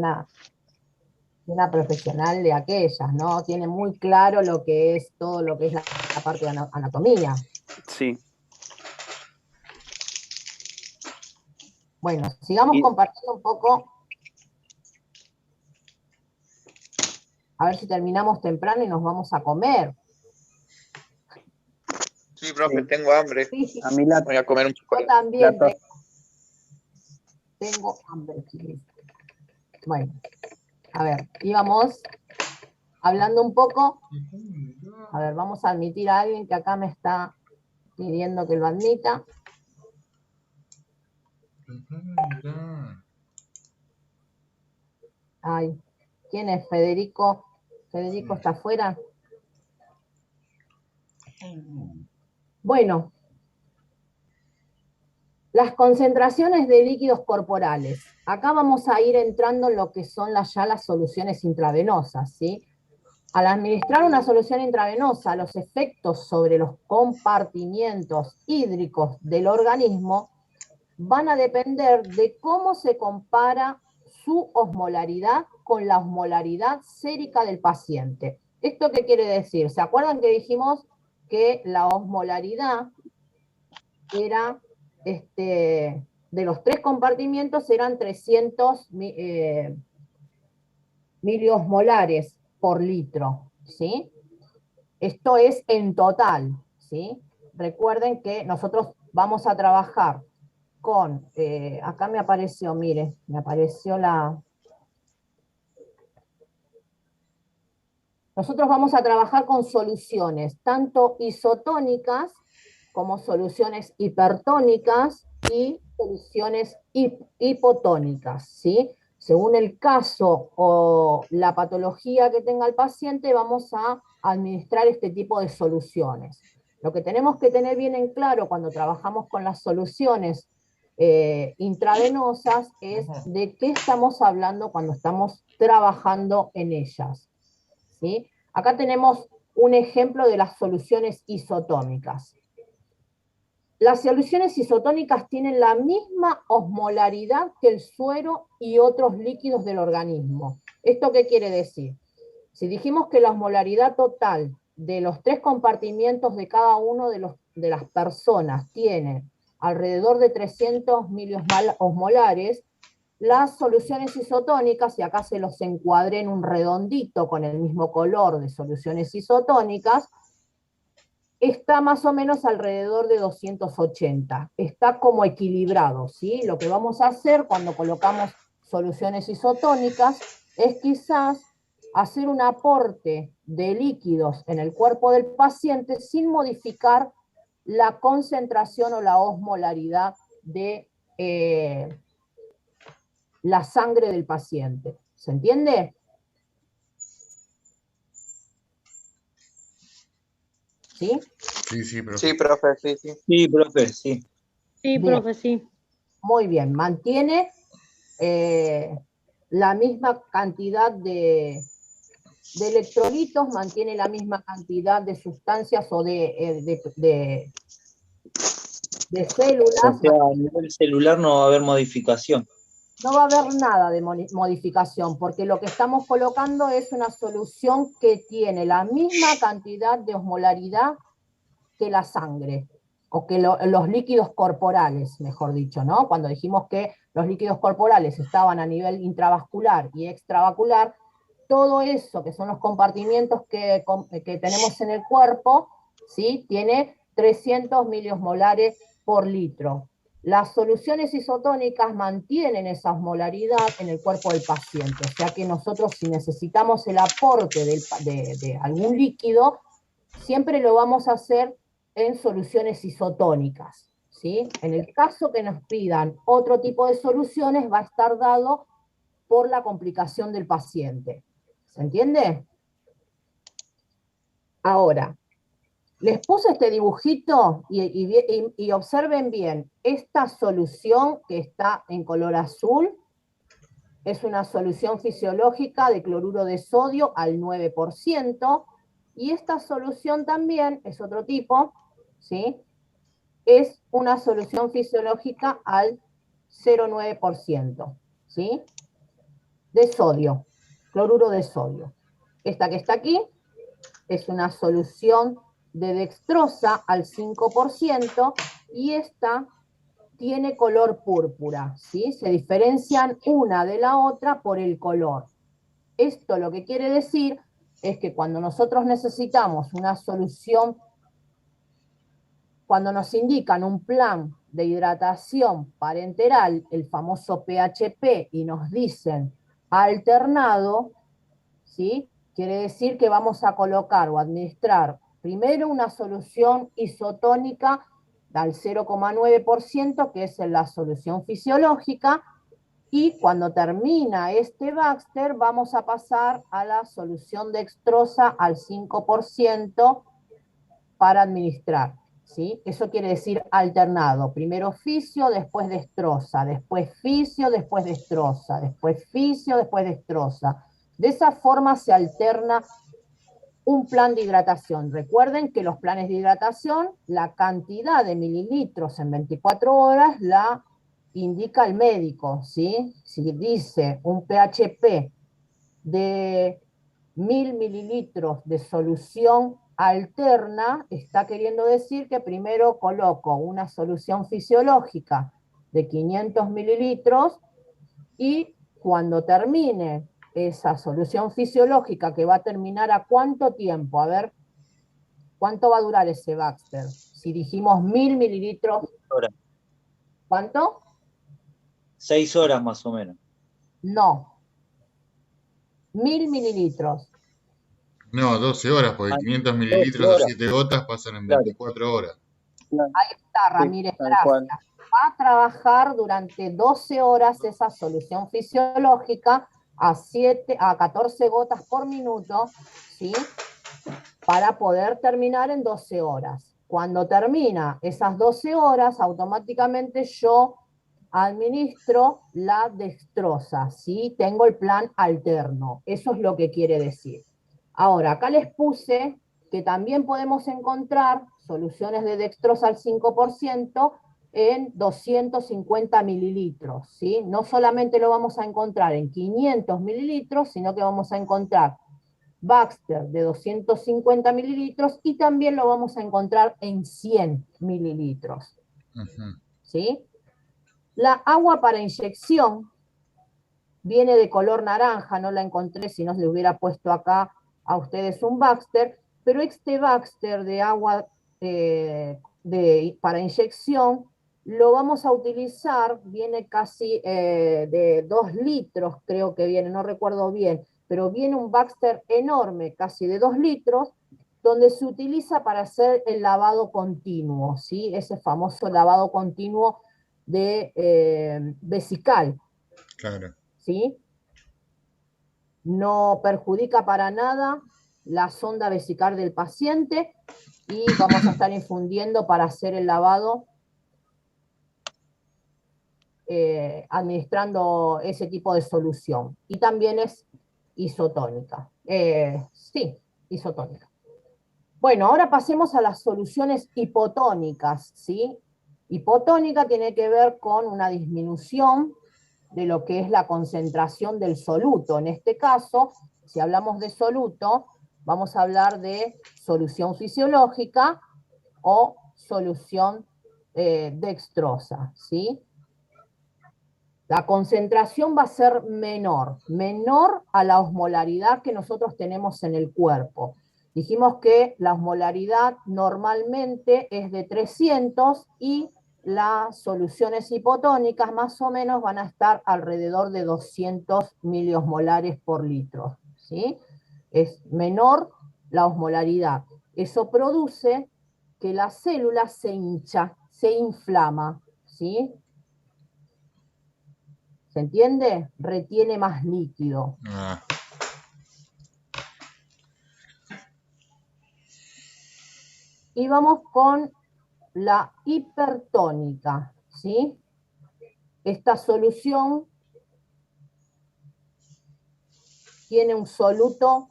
una profesional de aquellas, ¿no? Tiene muy claro lo que es todo lo que es la parte de anatomía. Sí. Bueno, sigamos compartiendo un poco. A ver si terminamos temprano y nos vamos a comer. Sí, profe, tengo hambre. Sí, A mí Voy a comer un yo chocolate. también tengo hambre. Bueno, a ver, íbamos hablando un poco. A ver, vamos a admitir a alguien que acá me está pidiendo que lo admita. Ay, ¿quién es Federico? ¿Federico está afuera? Bueno, las concentraciones de líquidos corporales. Acá vamos a ir entrando en lo que son ya las soluciones intravenosas, ¿sí? Al administrar una solución intravenosa, los efectos sobre los compartimientos hídricos del organismo van a depender de cómo se compara su osmolaridad con la osmolaridad sérica del paciente. ¿Esto qué quiere decir? ¿Se acuerdan que dijimos que la osmolaridad era, de los 3 compartimientos eran 300 miliosmolares por litro, ¿sí? Esto es en total, ¿sí? Recuerden que nosotros vamos a trabajar con, acá me apareció, mire, me apareció nosotros vamos a trabajar con soluciones, tanto isotónicas como soluciones hipertónicas y soluciones hipotónicas, ¿sí? Según el caso o la patología que tenga el paciente, vamos a administrar este tipo de soluciones. Lo que tenemos que tener bien en claro cuando trabajamos con las soluciones intravenosas es de qué estamos hablando cuando estamos trabajando en ellas, ¿sí? Acá tenemos un ejemplo de las soluciones isotónicas. Las soluciones isotónicas tienen la misma osmolaridad que el suero y otros líquidos del organismo. ¿Esto qué quiere decir? Si dijimos que la osmolaridad total de los 3 compartimientos de cada uno de las personas tiene alrededor de 300 miliosmolares, las soluciones isotónicas, y acá se los encuadré en un redondito con el mismo color de soluciones isotónicas, está más o menos alrededor de 280. Está como equilibrado, ¿sí? Lo que vamos a hacer cuando colocamos soluciones isotónicas es quizás hacer un aporte de líquidos en el cuerpo del paciente sin modificar la concentración o la osmolaridad de la sangre del paciente. ¿Se entiende? ¿Sí? Sí, profe. Sí, profe, sí, sí. Sí, profe, sí. Sí, Bien. profe, sí. Muy bien, mantiene la misma cantidad de electrolitos, mantiene la misma cantidad de sustancias o de O células. sea, a nivel celular no va a haber modificación. No va a haber nada de modificación, porque lo que estamos colocando es una solución que tiene la misma cantidad de osmolaridad que la sangre, o que los líquidos corporales, mejor dicho, ¿no? Cuando dijimos que los líquidos corporales estaban a nivel intravascular y extravascular, todo eso que son los compartimientos que tenemos en el cuerpo, ¿sí? Tiene 300 miliosmolares por litro. Las soluciones isotónicas mantienen esa osmolaridad en el cuerpo del paciente, o sea que nosotros, si necesitamos el aporte de algún líquido, siempre lo vamos a hacer en soluciones isotónicas, ¿sí? En el caso que nos pidan otro tipo de soluciones, va a estar dado por la complicación del paciente. ¿Se entiende? Ahora, les puse este dibujito y observen bien, esta solución que está en color azul es una solución fisiológica de cloruro de sodio al 9%, y esta solución también es otro tipo, ¿sí? Es una solución fisiológica al 0,9%, ¿sí? De sodio, cloruro de sodio. Esta que está aquí es una solución de dextrosa al 5%, y esta tiene color púrpura, ¿sí? Se diferencian una de la otra por el color. Esto lo que quiere decir es que cuando nosotros necesitamos una solución, cuando nos indican un plan de hidratación parenteral, el famoso PHP, y nos dicen alternado, ¿sí? Quiere decir que vamos a colocar o administrar primero una solución isotónica al 0,9%, que es la solución fisiológica, y cuando termina este Baxter vamos a pasar a la solución dextrosa al 5% para administrar, ¿sí? Eso quiere decir alternado, primero fisio, después dextrosa, después fisio, después dextrosa, después fisio, después dextrosa. De esa forma se alterna un plan de hidratación. Recuerden que los planes de hidratación, la cantidad de mililitros en 24 horas la indica el médico, ¿sí? Si dice un PHP de 1000 mililitros de solución alterna, está queriendo decir que primero coloco una solución fisiológica de 500 mililitros, y cuando termine esa solución fisiológica, que va a terminar ¿a cuánto tiempo? A ver, ¿cuánto va a durar ese Baxter? Si dijimos 1000 mililitros. Horas. ¿Cuánto? 6 horas más o menos. No. 1000 mililitros. No, 12 horas, porque 500 mililitros o 7 gotas pasan en 24 horas. Ahí está, Ramírez, gracias. Va a trabajar durante 12 horas esa solución fisiológica a 14 gotas por minuto, ¿sí? Para poder terminar en 12 horas. Cuando termina esas 12 horas, automáticamente yo administro la dextrosa, ¿sí? Tengo el plan alterno. Eso es lo que quiere decir. Ahora, acá les puse que también podemos encontrar soluciones de dextrosa al 5% en 250 mililitros, ¿sí? No solamente lo vamos a encontrar en 500 mililitros, sino que vamos a encontrar Baxter de 250 mililitros, y también lo vamos a encontrar en 100 mililitros. ¿sí? La agua para inyección viene de color naranja, no la encontré, si no le hubiera puesto acá a ustedes un Baxter, pero este Baxter de agua para inyección lo vamos a utilizar, viene casi de 2 litros, creo que viene, no recuerdo bien, pero viene un Baxter enorme, casi de 2 litros, donde se utiliza para hacer el lavado continuo, ¿sí? Ese famoso lavado continuo de vesical, Claro. ¿sí? No perjudica para nada la sonda vesical del paciente y vamos a estar infundiendo para hacer el lavado administrando ese tipo de solución. Y también es isotónica. Sí, isotónica. Bueno, ahora pasemos a las soluciones hipotónicas, ¿sí? Hipotónica tiene que ver con una disminución de lo que es la concentración del soluto. En este caso, si hablamos de soluto, vamos a hablar de solución fisiológica o solución dextrosa, ¿sí? La concentración va a ser menor a la osmolaridad que nosotros tenemos en el cuerpo. Dijimos que la osmolaridad normalmente es de 300 y las soluciones hipotónicas más o menos van a estar alrededor de 200 miliosmolares por litro, ¿sí? Es menor la osmolaridad. Eso produce que la célula se hincha, se inflama, ¿sí? ¿Se entiende? Retiene más líquido. Ah, Y vamos con la hipertónica, ¿sí? Esta solución tiene un soluto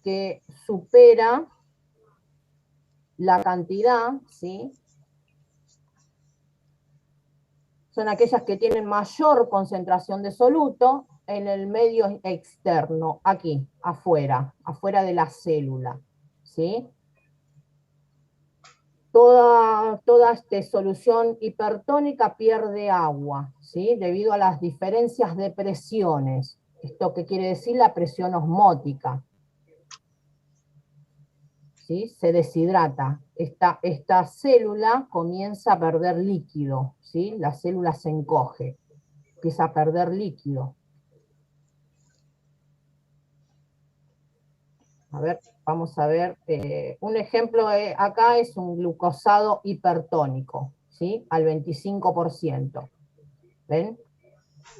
que supera la cantidad, ¿sí? Son aquellas que tienen mayor concentración de soluto en el medio externo, aquí, afuera de la célula, ¿sí? Toda solución hipertónica pierde agua, ¿sí? Debido a las diferencias de presiones. ¿Esto qué quiere decir? La presión osmótica, ¿sí? Se deshidrata. Esta célula comienza a perder líquido, ¿sí? La célula se encoge, empieza a perder líquido. A ver, vamos a ver. Un ejemplo acá es un glucosado hipertónico, ¿sí? Al 25%. ¿Ven?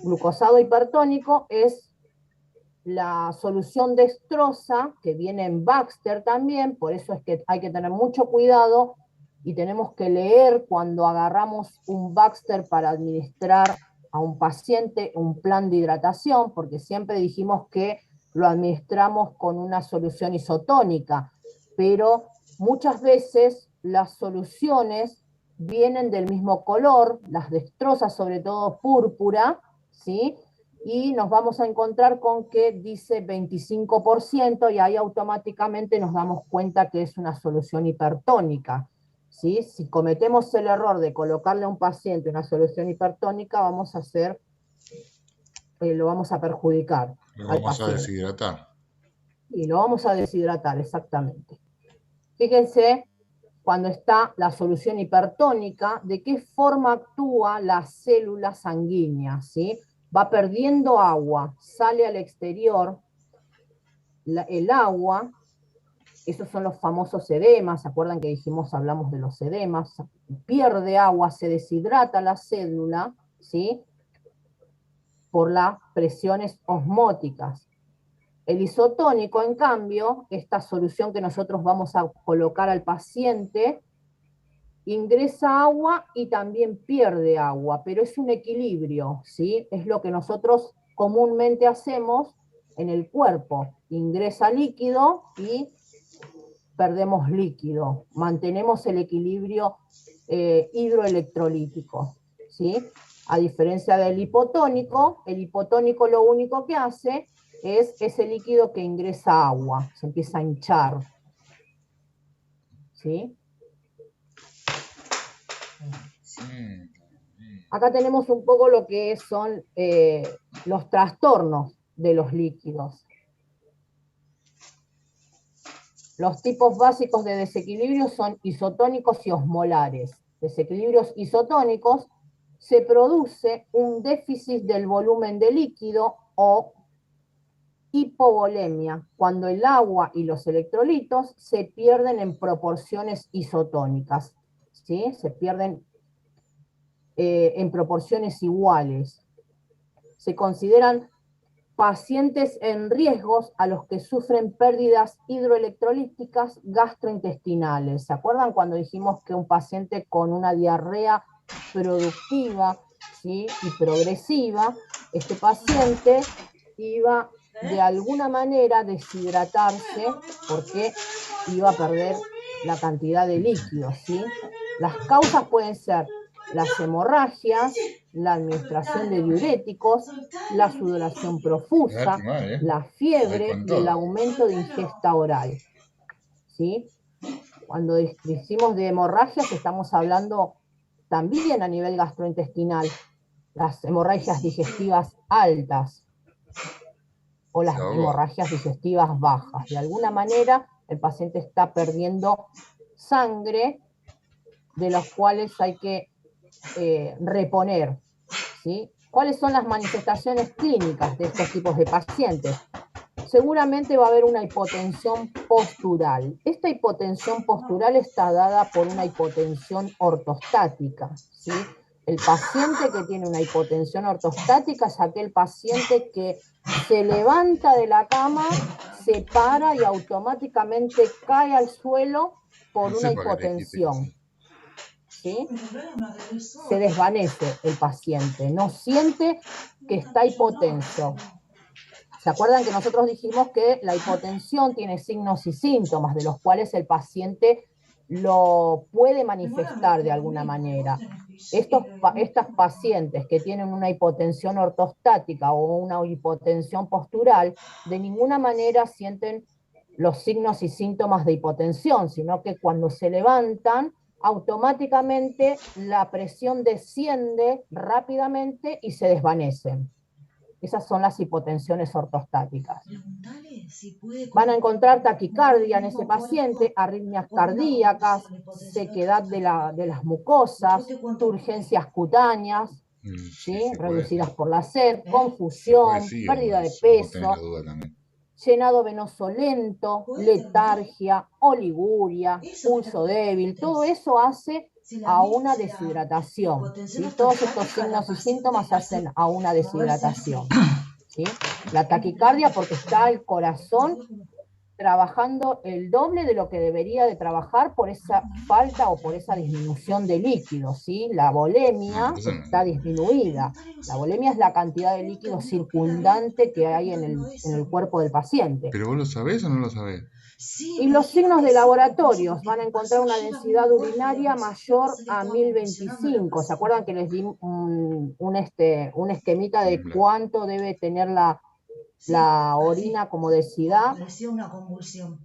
Glucosado hipertónico es la solución dextrosa, que viene en Baxter también, por eso es que hay que tener mucho cuidado y tenemos que leer cuando agarramos un Baxter para administrar a un paciente un plan de hidratación, porque siempre dijimos que lo administramos con una solución isotónica, pero muchas veces las soluciones vienen del mismo color, las dextrosas sobre todo púrpura, ¿sí? Y nos vamos a encontrar con que dice 25% y ahí automáticamente nos damos cuenta que es una solución hipertónica, ¿sí? Si cometemos el error de colocarle a un paciente una solución hipertónica, vamos a hacer, lo vamos a perjudicar lo al vamos a paciente. deshidratar. Y lo vamos a deshidratar, exactamente. Fíjense, cuando está la solución hipertónica, de qué forma actúa la célula sanguínea, ¿sí? Va perdiendo agua, sale al exterior el agua, esos son los famosos edemas, ¿se acuerdan que hablamos de los edemas? Pierde agua, se deshidrata la célula, ¿sí? Por las presiones osmóticas. El isotónico, en cambio, esta solución que nosotros vamos a colocar al paciente, ingresa agua y también pierde agua, pero es un equilibrio, ¿sí? Es lo que nosotros comúnmente hacemos en el cuerpo. Ingresa líquido y perdemos líquido. Mantenemos el equilibrio hidroelectrolítico, ¿sí? A diferencia del hipotónico, el hipotónico lo único que hace es ese líquido que ingresa agua, se empieza a hinchar, ¿sí? Sí. Acá tenemos un poco lo que son los trastornos de los líquidos. Los tipos básicos de desequilibrio son isotónicos y osmolares. Desequilibrios isotónicos: se produce un déficit del volumen de líquido o hipovolemia, cuando el agua y los electrolitos se pierden en proporciones isotónicas, ¿sí? Se pierden en proporciones iguales. Se consideran pacientes en riesgos a los que sufren pérdidas hidroelectrolíticas gastrointestinales. ¿Se acuerdan cuando dijimos que un paciente con una diarrea productiva, ¿sí?, y progresiva, este paciente iba de alguna manera a deshidratarse porque iba a perder la cantidad de líquidos, ¿sí? Las causas pueden ser las hemorragias, la administración de diuréticos, la sudoración profusa, la fiebre y el aumento de ingesta oral, ¿sí? Cuando decimos de hemorragias estamos hablando también a nivel gastrointestinal, las hemorragias digestivas altas o las hemorragias digestivas bajas. De alguna manera el paciente está perdiendo sangre, de los cuales hay que reponer, ¿sí? ¿Cuáles son las manifestaciones clínicas de estos tipos de pacientes? Seguramente va a haber una hipotensión postural. Esta hipotensión postural está dada por una hipotensión ortostática, ¿sí? El paciente que tiene una hipotensión ortostática es aquel paciente que se levanta de la cama, se para y automáticamente cae al suelo por una hipotensión, ¿sí? Se desvanece el paciente, no siente que está hipotenso. ¿Se acuerdan que nosotros dijimos que la hipotensión tiene signos y síntomas, de los cuales el paciente lo puede manifestar de alguna manera? Estas pacientes que tienen una hipotensión ortostática o una hipotensión postural, de ninguna manera sienten los signos y síntomas de hipotensión, sino que cuando se levantan, automáticamente la presión desciende rápidamente y se desvanecen. Esas son las hipotensiones ortostáticas. Van a encontrar taquicardia en ese paciente, arritmias cardíacas, sequedad de las mucosas, turgencias cutáneas, ¿sí?, reducidas por la sed, confusión, pérdida de peso, llenado venoso lento, letargia, oliguria, pulso débil. Todo eso hace a una deshidratación, ¿sí? Todos estos signos y síntomas hacen a una deshidratación, ¿sí? La taquicardia porque está el corazón trabajando el doble de lo que debería de trabajar por esa falta o por esa disminución de líquidos, ¿sí? La volemia está disminuida. La volemia es la cantidad de líquido circundante que hay en el cuerpo del paciente. ¿Pero vos lo sabés o no lo sabés? Y los signos de laboratorios: van a encontrar una densidad urinaria mayor a 1025. ¿Se acuerdan que les di un esquemita de cuánto debe tener la orina como densidad?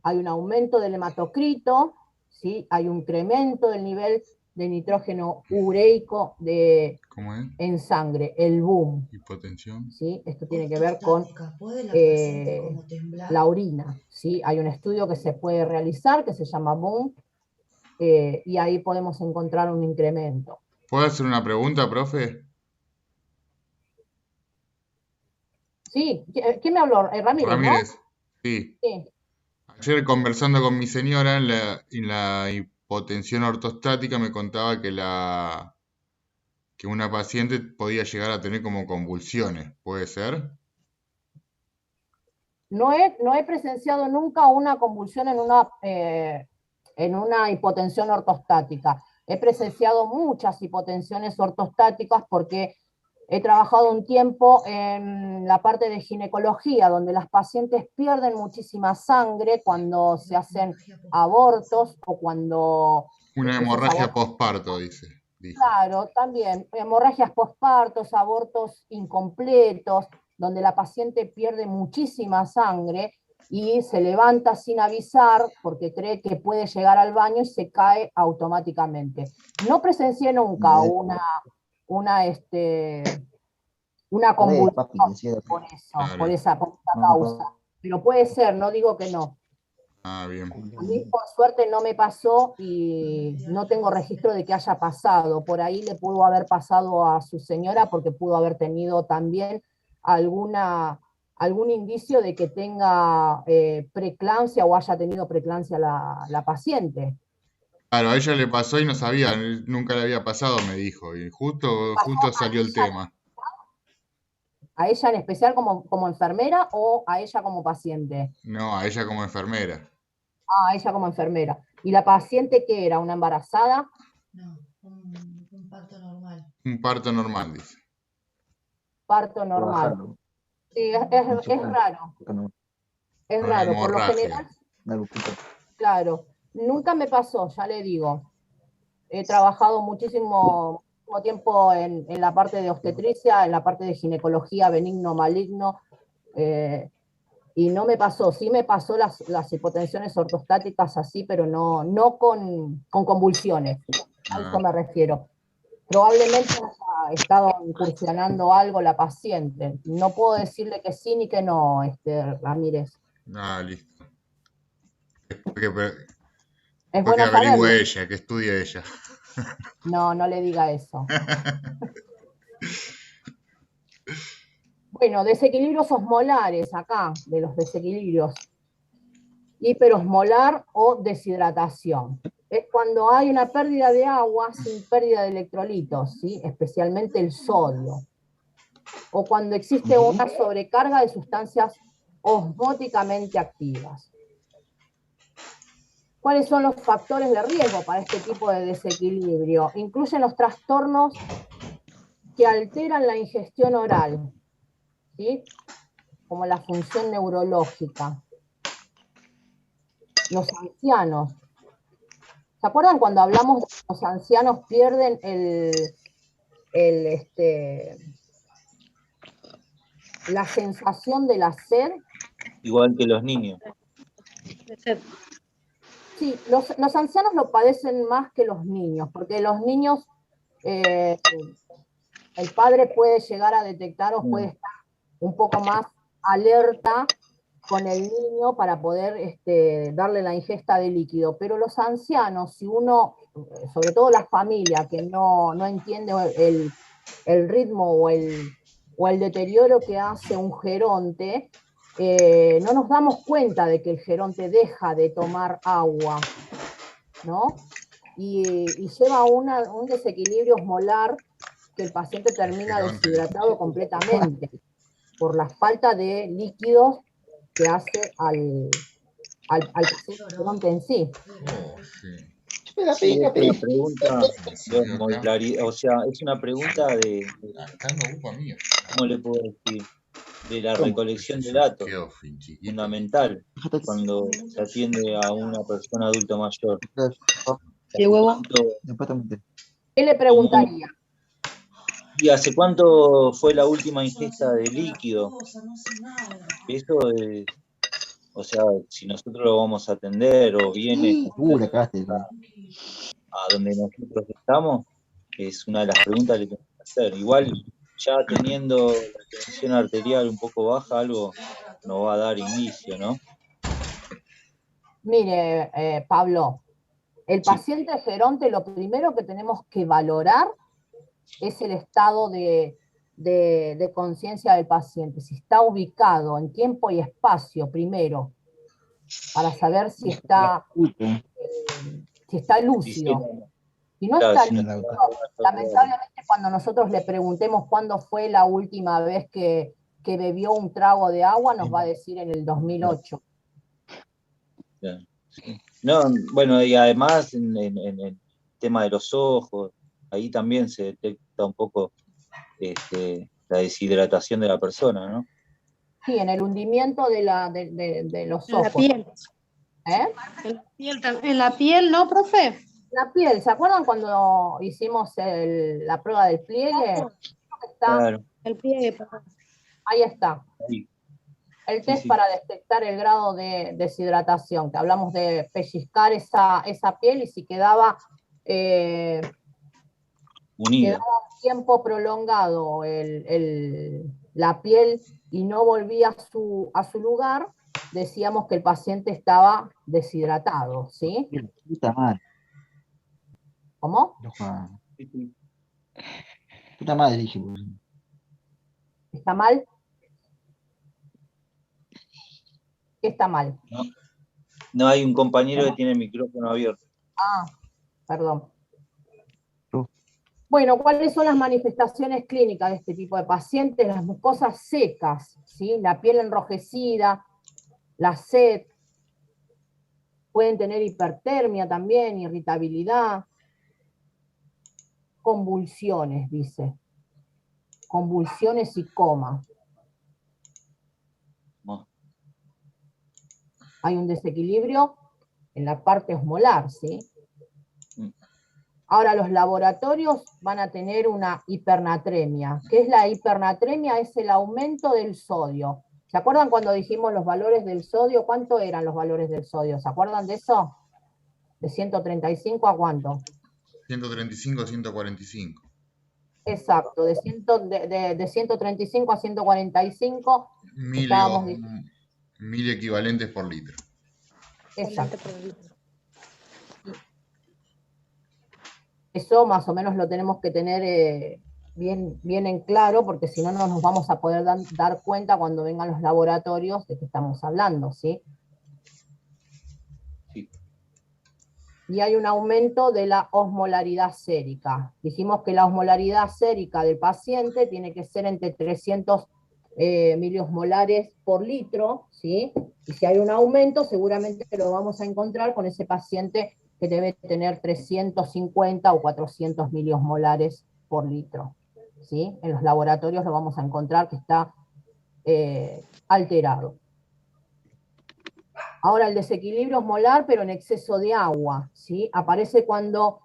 Hay un aumento del hematocrito, ¿sí? Hay un incremento del nivel de nitrógeno ureico en sangre, el boom. Hipotensión. ¿Sí? Esto tiene que ver con la orina, ¿sí? Hay un estudio que se puede realizar que se llama boom, y ahí podemos encontrar un incremento. ¿Puedo hacer una pregunta, profe? Sí, ¿quién me habló? Ramírez, Ramírez, ¿no? sí. Sí. Ayer conversando con mi señora en la hipotensión ortostática me contaba que una paciente podía llegar a tener como convulsiones, ¿puede ser? No he presenciado nunca una convulsión en una hipotensión ortostática. He presenciado muchas hipotensiones ortostáticas porque he trabajado un tiempo en la parte de ginecología, donde las pacientes pierden muchísima sangre cuando se hacen abortos o cuando... Una hemorragia posparto, dice. Claro, también, hemorragias pospartos, abortos incompletos, donde la paciente pierde muchísima sangre y se levanta sin avisar porque cree que puede llegar al baño y se cae automáticamente. No presencié nunca una A ver, convulsión papi, decía de- por eso, Claro. por esa No, causa. Pero puede ser, no digo que no. Ah, bien. A mí, por suerte, no me pasó y no tengo registro de que haya pasado. Por ahí le pudo haber pasado a su señora porque pudo haber tenido también algún indicio de que tenga preeclampsia o haya tenido preeclampsia la paciente. Claro, a ella le pasó y no sabía, nunca le había pasado, me dijo, y justo salió el tema. ¿A ella en especial como enfermera o a ella como paciente? No, a ella como enfermera. Ah, a ella como enfermera. ¿Y la paciente qué era? ¿Una embarazada? No, un parto normal. Un parto normal, dice. Parto normal. Trabajando. Sí, es raro. No, Es Con raro. Por lo hemorragia. general, no, puta. claro. Nunca me pasó, ya le digo. He trabajado muchísimo tiempo en la parte de obstetricia, en la parte de ginecología benigno, maligno, y no me pasó. Sí me pasó las hipotensiones ortostáticas así, pero no con convulsiones. A eso me refiero. Probablemente haya estado incursionando algo la paciente. No puedo decirle que sí ni que no, Ramírez. Ah, listo. Que Es Porque bueno saberlo. averigüe ella, que estudie ella. No, no le diga eso. Bueno, desequilibrios osmolares acá, de los desequilibrios. Hiperosmolar o deshidratación. Es cuando hay una pérdida de agua sin pérdida de electrolitos, ¿sí? Especialmente el sodio. O cuando existe una sobrecarga de sustancias osmóticamente activas. ¿Cuáles son los factores de riesgo para este tipo de desequilibrio? Incluyen los trastornos que alteran la ingestión oral, ¿sí? Como la función neurológica. Los ancianos. ¿Se acuerdan cuando hablamos de que los ancianos pierden la sensación de la sed? Igual que los niños. Sí, los ancianos lo padecen más que los niños, porque los niños, el padre puede llegar a detectar o puede estar un poco más alerta con el niño para poder darle la ingesta de líquido. Pero los ancianos, si uno, sobre todo la familia, que no entiende el ritmo o el deterioro que hace un geronte, no nos damos cuenta de que el geronte deja de tomar agua, ¿no? Y lleva a un desequilibrio osmolar que el paciente termina Geronte. deshidratado completamente por la falta de líquidos que hace al paciente en sí. Oh, sí. Sí, es una pregunta Me de salió acá. osmolaridad, o sea, es una pregunta de Acá no upa mío. ¿cómo le puedo decir? De la ¿Cómo? recolección Ese de datos, quedó fin chiquito. fundamental, cuando se atiende a una persona adulto mayor. ¿Y el huevo? Supuestamente. ¿Qué le preguntaría? ¿Y hace cuánto fue la última ingesta de líquido? Eso es, o sea, si nosotros lo vamos a atender o viene La cagaste. a donde nosotros estamos, es una de las preguntas que tenemos que hacer. Igual, ya teniendo la tensión arterial un poco baja, algo nos va a dar indicio, ¿no? Mire, Pablo, el Sí. paciente geronte, lo primero que tenemos que valorar es el estado de conciencia del paciente, si está ubicado en tiempo y espacio primero, para saber si está lúcido. Si no Claro, está si no lúcido, está- lamentablemente cuando nosotros le preguntemos cuándo fue la última vez que bebió un trago de agua, nos va a decir en el 2008. Claro, sí. No, bueno, y además en el tema de los ojos, ahí también se detecta un poco la deshidratación de la persona, ¿no? Sí, en el hundimiento de los En la ojos. piel. ¿Eh? En la piel, ¿no, profe? La piel, ¿se acuerdan cuando hicimos la prueba del pliegue? Claro. El pliegue, perdón. Ahí está. Sí. El Sí, test sí. para detectar el grado de deshidratación, que hablamos de pellizcar esa piel y si quedaba Unido. quedaba un tiempo prolongado la piel y no volvía a su lugar, decíamos que el paciente estaba deshidratado, ¿sí? Puta madre. ¿Cómo? No jodas. Puta madre, dije. Pues. ¿Está mal? ¿Qué está mal? No, hay un compañero que tiene el micrófono abierto. Ah, perdón. Oh. Bueno, ¿cuáles son las manifestaciones clínicas de este tipo de pacientes? Las mucosas secas, ¿sí? La piel enrojecida, la sed, pueden tener hipertermia también, irritabilidad, convulsiones, dice. Convulsiones y coma. No. Hay un desequilibrio en la parte osmolar, ¿sí? Ahora, los laboratorios van a tener una hipernatremia. ¿Qué es la hipernatremia? Es el aumento del sodio. ¿Se acuerdan cuando dijimos los valores del sodio? ¿Cuánto eran los valores del sodio? ¿Se acuerdan de eso? ¿De 135 a cuánto? 135 a 145. Exacto, de 135 a 145 estábamos diciendo. 1000 equivalentes por litro. Exacto. Eso más o menos lo tenemos que tener bien en claro, porque si no, no nos vamos a poder dar cuenta cuando vengan los laboratorios de qué estamos hablando, ¿sí? Sí. Y hay un aumento de la osmolaridad sérica. Dijimos que la osmolaridad sérica del paciente tiene que ser entre 300 miliosmolares por litro, ¿sí? Y si hay un aumento, seguramente lo vamos a encontrar con ese paciente que debe tener 350 o 400 miliosmolares por litro, ¿sí? En los laboratorios lo vamos a encontrar que está alterado. Ahora, el desequilibrio osmolar, pero en exceso de agua, ¿sí? Aparece cuando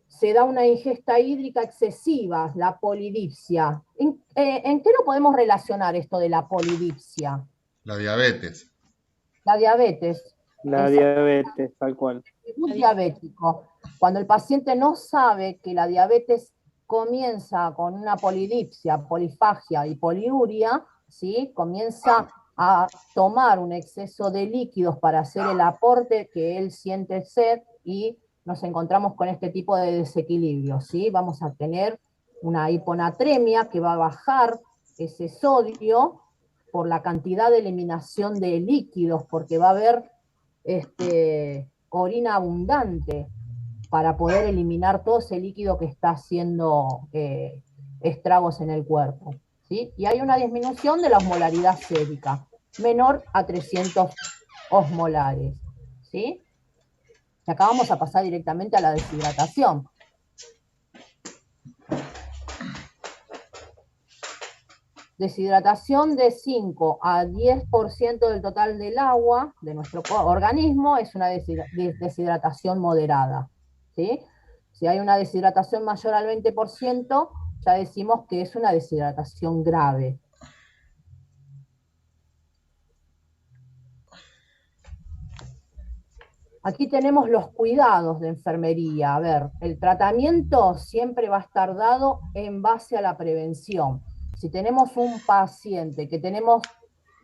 se da una ingesta hídrica excesiva, la polidipsia. ¿En qué lo podemos relacionar esto de la polidipsia? La diabetes. La diabetes. La diabetes, tal cual. Un diabético. Cuando el paciente no sabe que la diabetes comienza con una polidipsia, polifagia y poliuria, ¿sí? Comienza a tomar un exceso de líquidos para hacer el aporte que él siente sed y nos encontramos con este tipo de desequilibrio, ¿sí? Vamos a tener una hiponatremia que va a bajar ese sodio por la cantidad de eliminación de líquidos, porque va a haber orina abundante para poder eliminar todo ese líquido que está haciendo estragos en el cuerpo, ¿sí? Y hay una disminución de la osmolaridad sérica, menor a 300 osmolares, ¿sí? Y acá vamos a pasar directamente a la deshidratación. Deshidratación de 5 a 10% del total del agua de nuestro organismo es una deshidratación moderada, ¿sí? Si hay una deshidratación mayor al 20%, ya decimos que es una deshidratación grave. Aquí tenemos los cuidados de enfermería. A ver, el tratamiento siempre va a estar dado en base a la prevención. Si tenemos un paciente que tenemos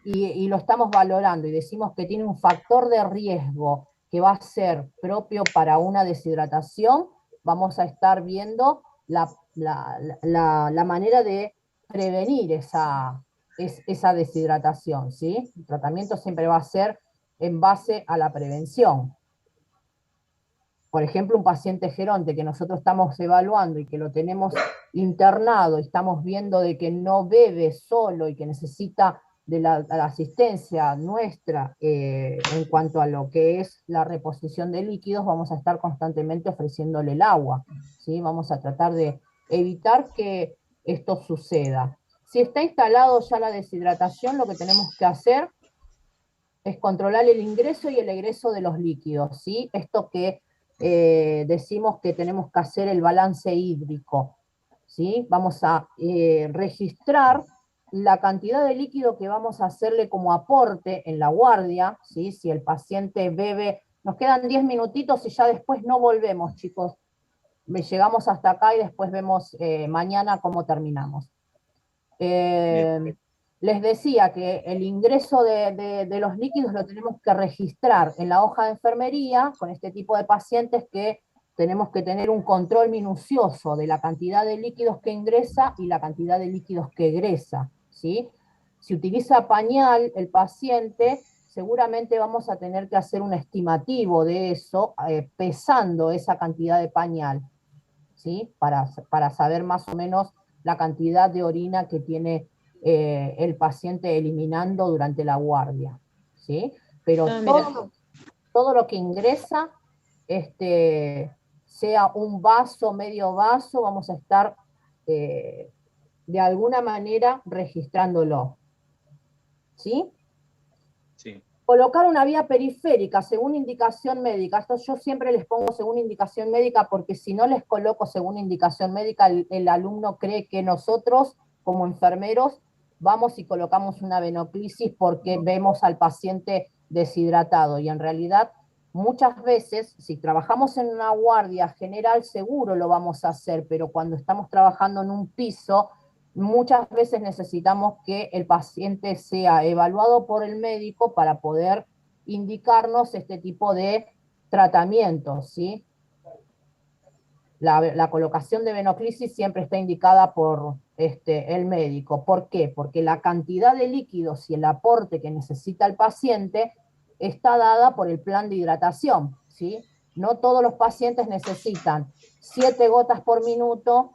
y lo estamos valorando y decimos que tiene un factor de riesgo que va a ser propio para una deshidratación, vamos a estar viendo la manera de prevenir esa deshidratación, ¿sí? El tratamiento siempre va a ser en base a la prevención. Por ejemplo, un paciente geronte que nosotros estamos evaluando y que lo tenemos internado y estamos viendo de que no bebe solo y que necesita de la asistencia nuestra en cuanto a lo que es la reposición de líquidos, vamos a estar constantemente ofreciéndole el agua, ¿sí? Vamos a tratar de evitar que esto suceda. Si está instalado ya la deshidratación, lo que tenemos que hacer es controlar el ingreso y el egreso de los líquidos, ¿sí? Esto que decimos que tenemos que hacer el balance hídrico, ¿sí? Vamos a registrar la cantidad de líquido que vamos a hacerle como aporte en la guardia, ¿sí? Si el paciente bebe, nos quedan 10 minutitos y ya después no volvemos, chicos. llegamos hasta acá y después vemos mañana cómo terminamos. Les decía que el ingreso de los líquidos lo tenemos que registrar en la hoja de enfermería con este tipo de pacientes que tenemos que tener un control minucioso de la cantidad de líquidos que ingresa y la cantidad de líquidos que egresa, ¿sí? Si utiliza pañal el paciente, seguramente vamos a tener que hacer un estimativo de eso, pesando esa cantidad de pañal, ¿sí? Para saber más o menos la cantidad de orina que tiene el paciente eliminando durante la guardia, ¿sí? Pero todo lo que ingresa, sea un vaso, medio vaso, vamos a estar de alguna manera registrándolo, ¿sí? Sí. Colocar una vía periférica según indicación médica. Esto yo siempre les pongo según indicación médica porque si no les coloco según indicación médica, el alumno cree que nosotros, como enfermeros, vamos y colocamos una venoclisis porque vemos al paciente deshidratado. Y en realidad, muchas veces, si trabajamos en una guardia general, seguro lo vamos a hacer, pero cuando estamos trabajando en un piso, muchas veces necesitamos que el paciente sea evaluado por el médico para poder indicarnos este tipo de tratamientos, ¿sí? La colocación de venoclisis siempre está indicada por el médico. ¿Por qué? Porque la cantidad de líquidos y el aporte que necesita el paciente está dada por el plan de hidratación, ¿sí? No todos los pacientes necesitan 7 gotas por minuto,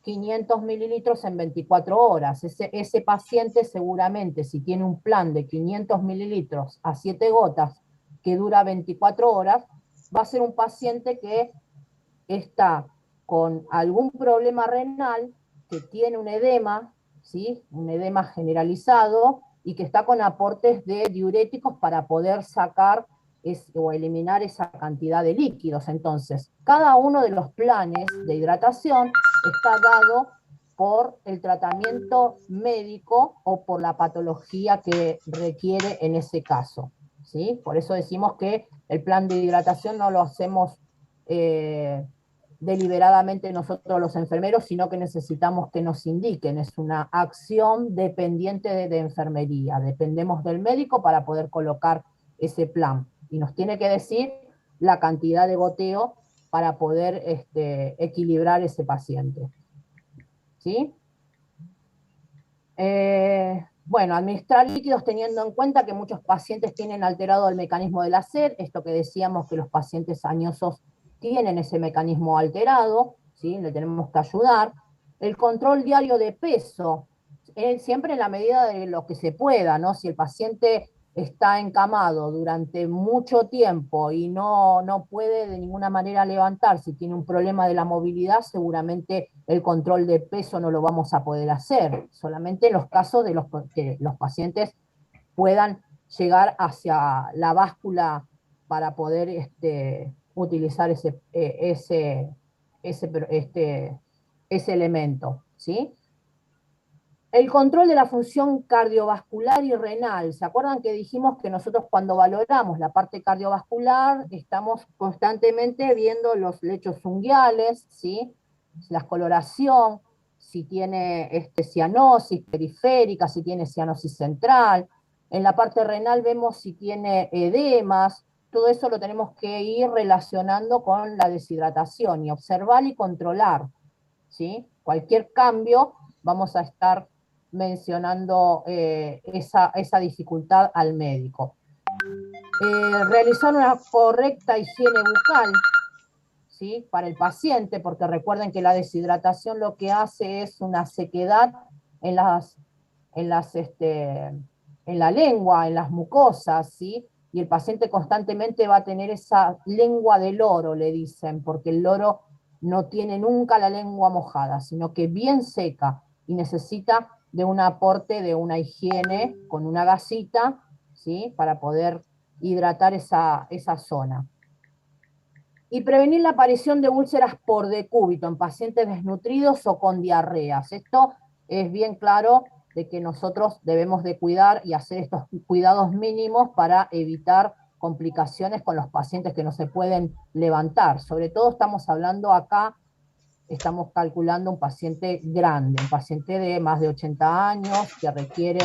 500 mililitros en 24 horas. Ese paciente seguramente, si tiene un plan de 500 mililitros a 7 gotas que dura 24 horas, va a ser un paciente que está con algún problema renal, que tiene un edema, ¿sí? Un edema generalizado, y que está con aportes de diuréticos para poder sacar o eliminar esa cantidad de líquidos. Entonces, cada uno de los planes de hidratación está dado por el tratamiento médico o por la patología que requiere en ese caso, ¿sí? Por eso decimos que el plan de hidratación no lo hacemos deliberadamente nosotros los enfermeros, sino que necesitamos que nos indiquen. Es una acción dependiente de enfermería. Dependemos del médico para poder colocar ese plan. Y nos tiene que decir la cantidad de goteo para poder equilibrar ese paciente. ¿Sí? Bueno, administrar líquidos teniendo en cuenta que muchos pacientes tienen alterado el mecanismo de la sed, esto que decíamos que los pacientes añosos tienen ese mecanismo alterado, ¿sí? Le tenemos que ayudar. El control diario de peso, siempre en la medida de lo que se pueda, ¿no? Si el paciente está encamado durante mucho tiempo y no puede de ninguna manera levantar, si tiene un problema de la movilidad, seguramente el control de peso no lo vamos a poder hacer, solamente en los casos de que los pacientes puedan llegar hacia la báscula para poder utilizar ese elemento, ¿sí? El control de la función cardiovascular y renal. ¿Se acuerdan que dijimos que nosotros cuando valoramos la parte cardiovascular estamos constantemente viendo los lechos unguiales, ¿sí? La coloración, si tiene cianosis periférica, si tiene cianosis central. En la parte renal vemos si tiene edemas. Todo eso lo tenemos que ir relacionando con la deshidratación y observar y controlar, ¿sí? Cualquier cambio vamos a estar mencionando esa dificultad al médico. Realizar una correcta higiene bucal, ¿sí? Para el paciente, porque recuerden que la deshidratación lo que hace es una sequedad en la lengua, en las mucosas, ¿sí? Y el paciente constantemente va a tener esa lengua de loro, le dicen, porque el loro no tiene nunca la lengua mojada, sino que bien seca, y necesita de un aporte de una higiene con una gasita, ¿sí? Para poder hidratar esa zona. Y prevenir la aparición de úlceras por decúbito en pacientes desnutridos o con diarreas. Esto es bien claro de que nosotros debemos de cuidar y hacer estos cuidados mínimos para evitar complicaciones con los pacientes que no se pueden levantar. Sobre todo estamos hablando acá estamos calculando un paciente grande, un paciente de más de 80 años que requiere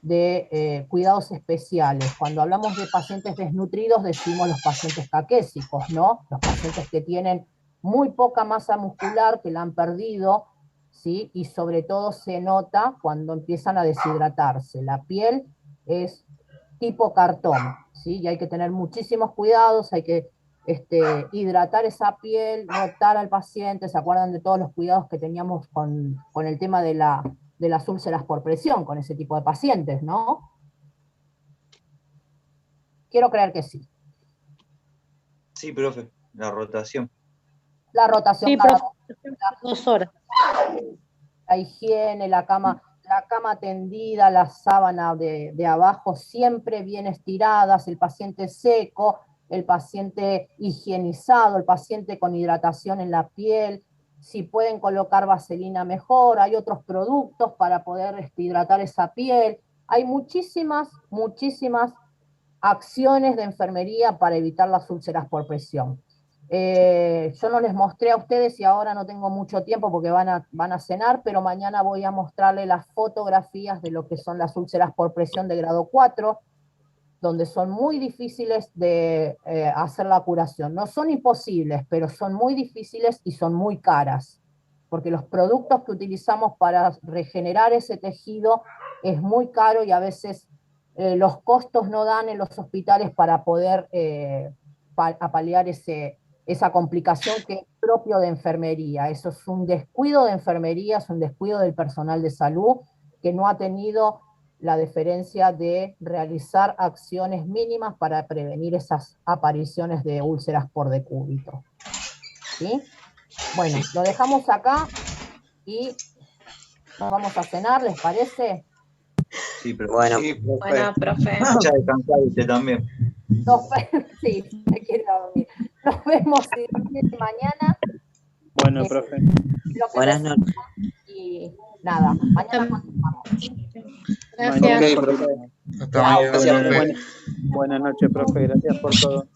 de cuidados especiales. Cuando hablamos de pacientes desnutridos decimos los pacientes caquésicos, ¿no? Los pacientes que tienen muy poca masa muscular, que la han perdido, ¿sí? Y sobre todo se nota cuando empiezan a deshidratarse. La piel es tipo cartón, ¿sí? Y hay que tener muchísimos cuidados, hay que hidratar esa piel, notar al paciente. ¿Se acuerdan de todos los cuidados que teníamos con el tema de las úlceras por presión, con ese tipo de pacientes, ¿no? Quiero creer que sí. Sí, profe, la rotación. La rotación Sí, cada profe, 2 horas. la higiene, la cama tendida, la sábana de abajo siempre bien estiradas, el paciente seco, el paciente higienizado, el paciente con hidratación en la piel. Si pueden colocar vaselina mejor, hay otros productos para poder hidratar esa piel. Hay muchísimas acciones de enfermería para evitar las úlceras por presión. Yo no les mostré a ustedes y ahora no tengo mucho tiempo porque van a cenar, pero mañana voy a mostrarles las fotografías de lo que son las úlceras por presión de grado 4, donde son muy difíciles de hacer la curación. No son imposibles, pero son muy difíciles y son muy caras, porque los productos que utilizamos para regenerar ese tejido es muy caro y a veces los costos no dan en los hospitales para poder paliar esa complicación que es propio de enfermería. Eso es un descuido de enfermería, es un descuido del personal de salud que no ha tenido la deferencia de realizar acciones mínimas para prevenir esas apariciones de úlceras por decúbito. ¿Sí? Bueno, lo dejamos acá y nos vamos a cenar, ¿les parece? Sí, profe. Bueno, Bueno, profe. Ya descansar usted también. Sí, me quiero dormir. Nos vemos si Dios quiere, mañana. Bueno, profe. Lo que buenas noches. y nada, mañana continuamos. Gracias. Ok, profe. Hasta mañana, Gracias, profe. Buenas noches, profe. Gracias por todo.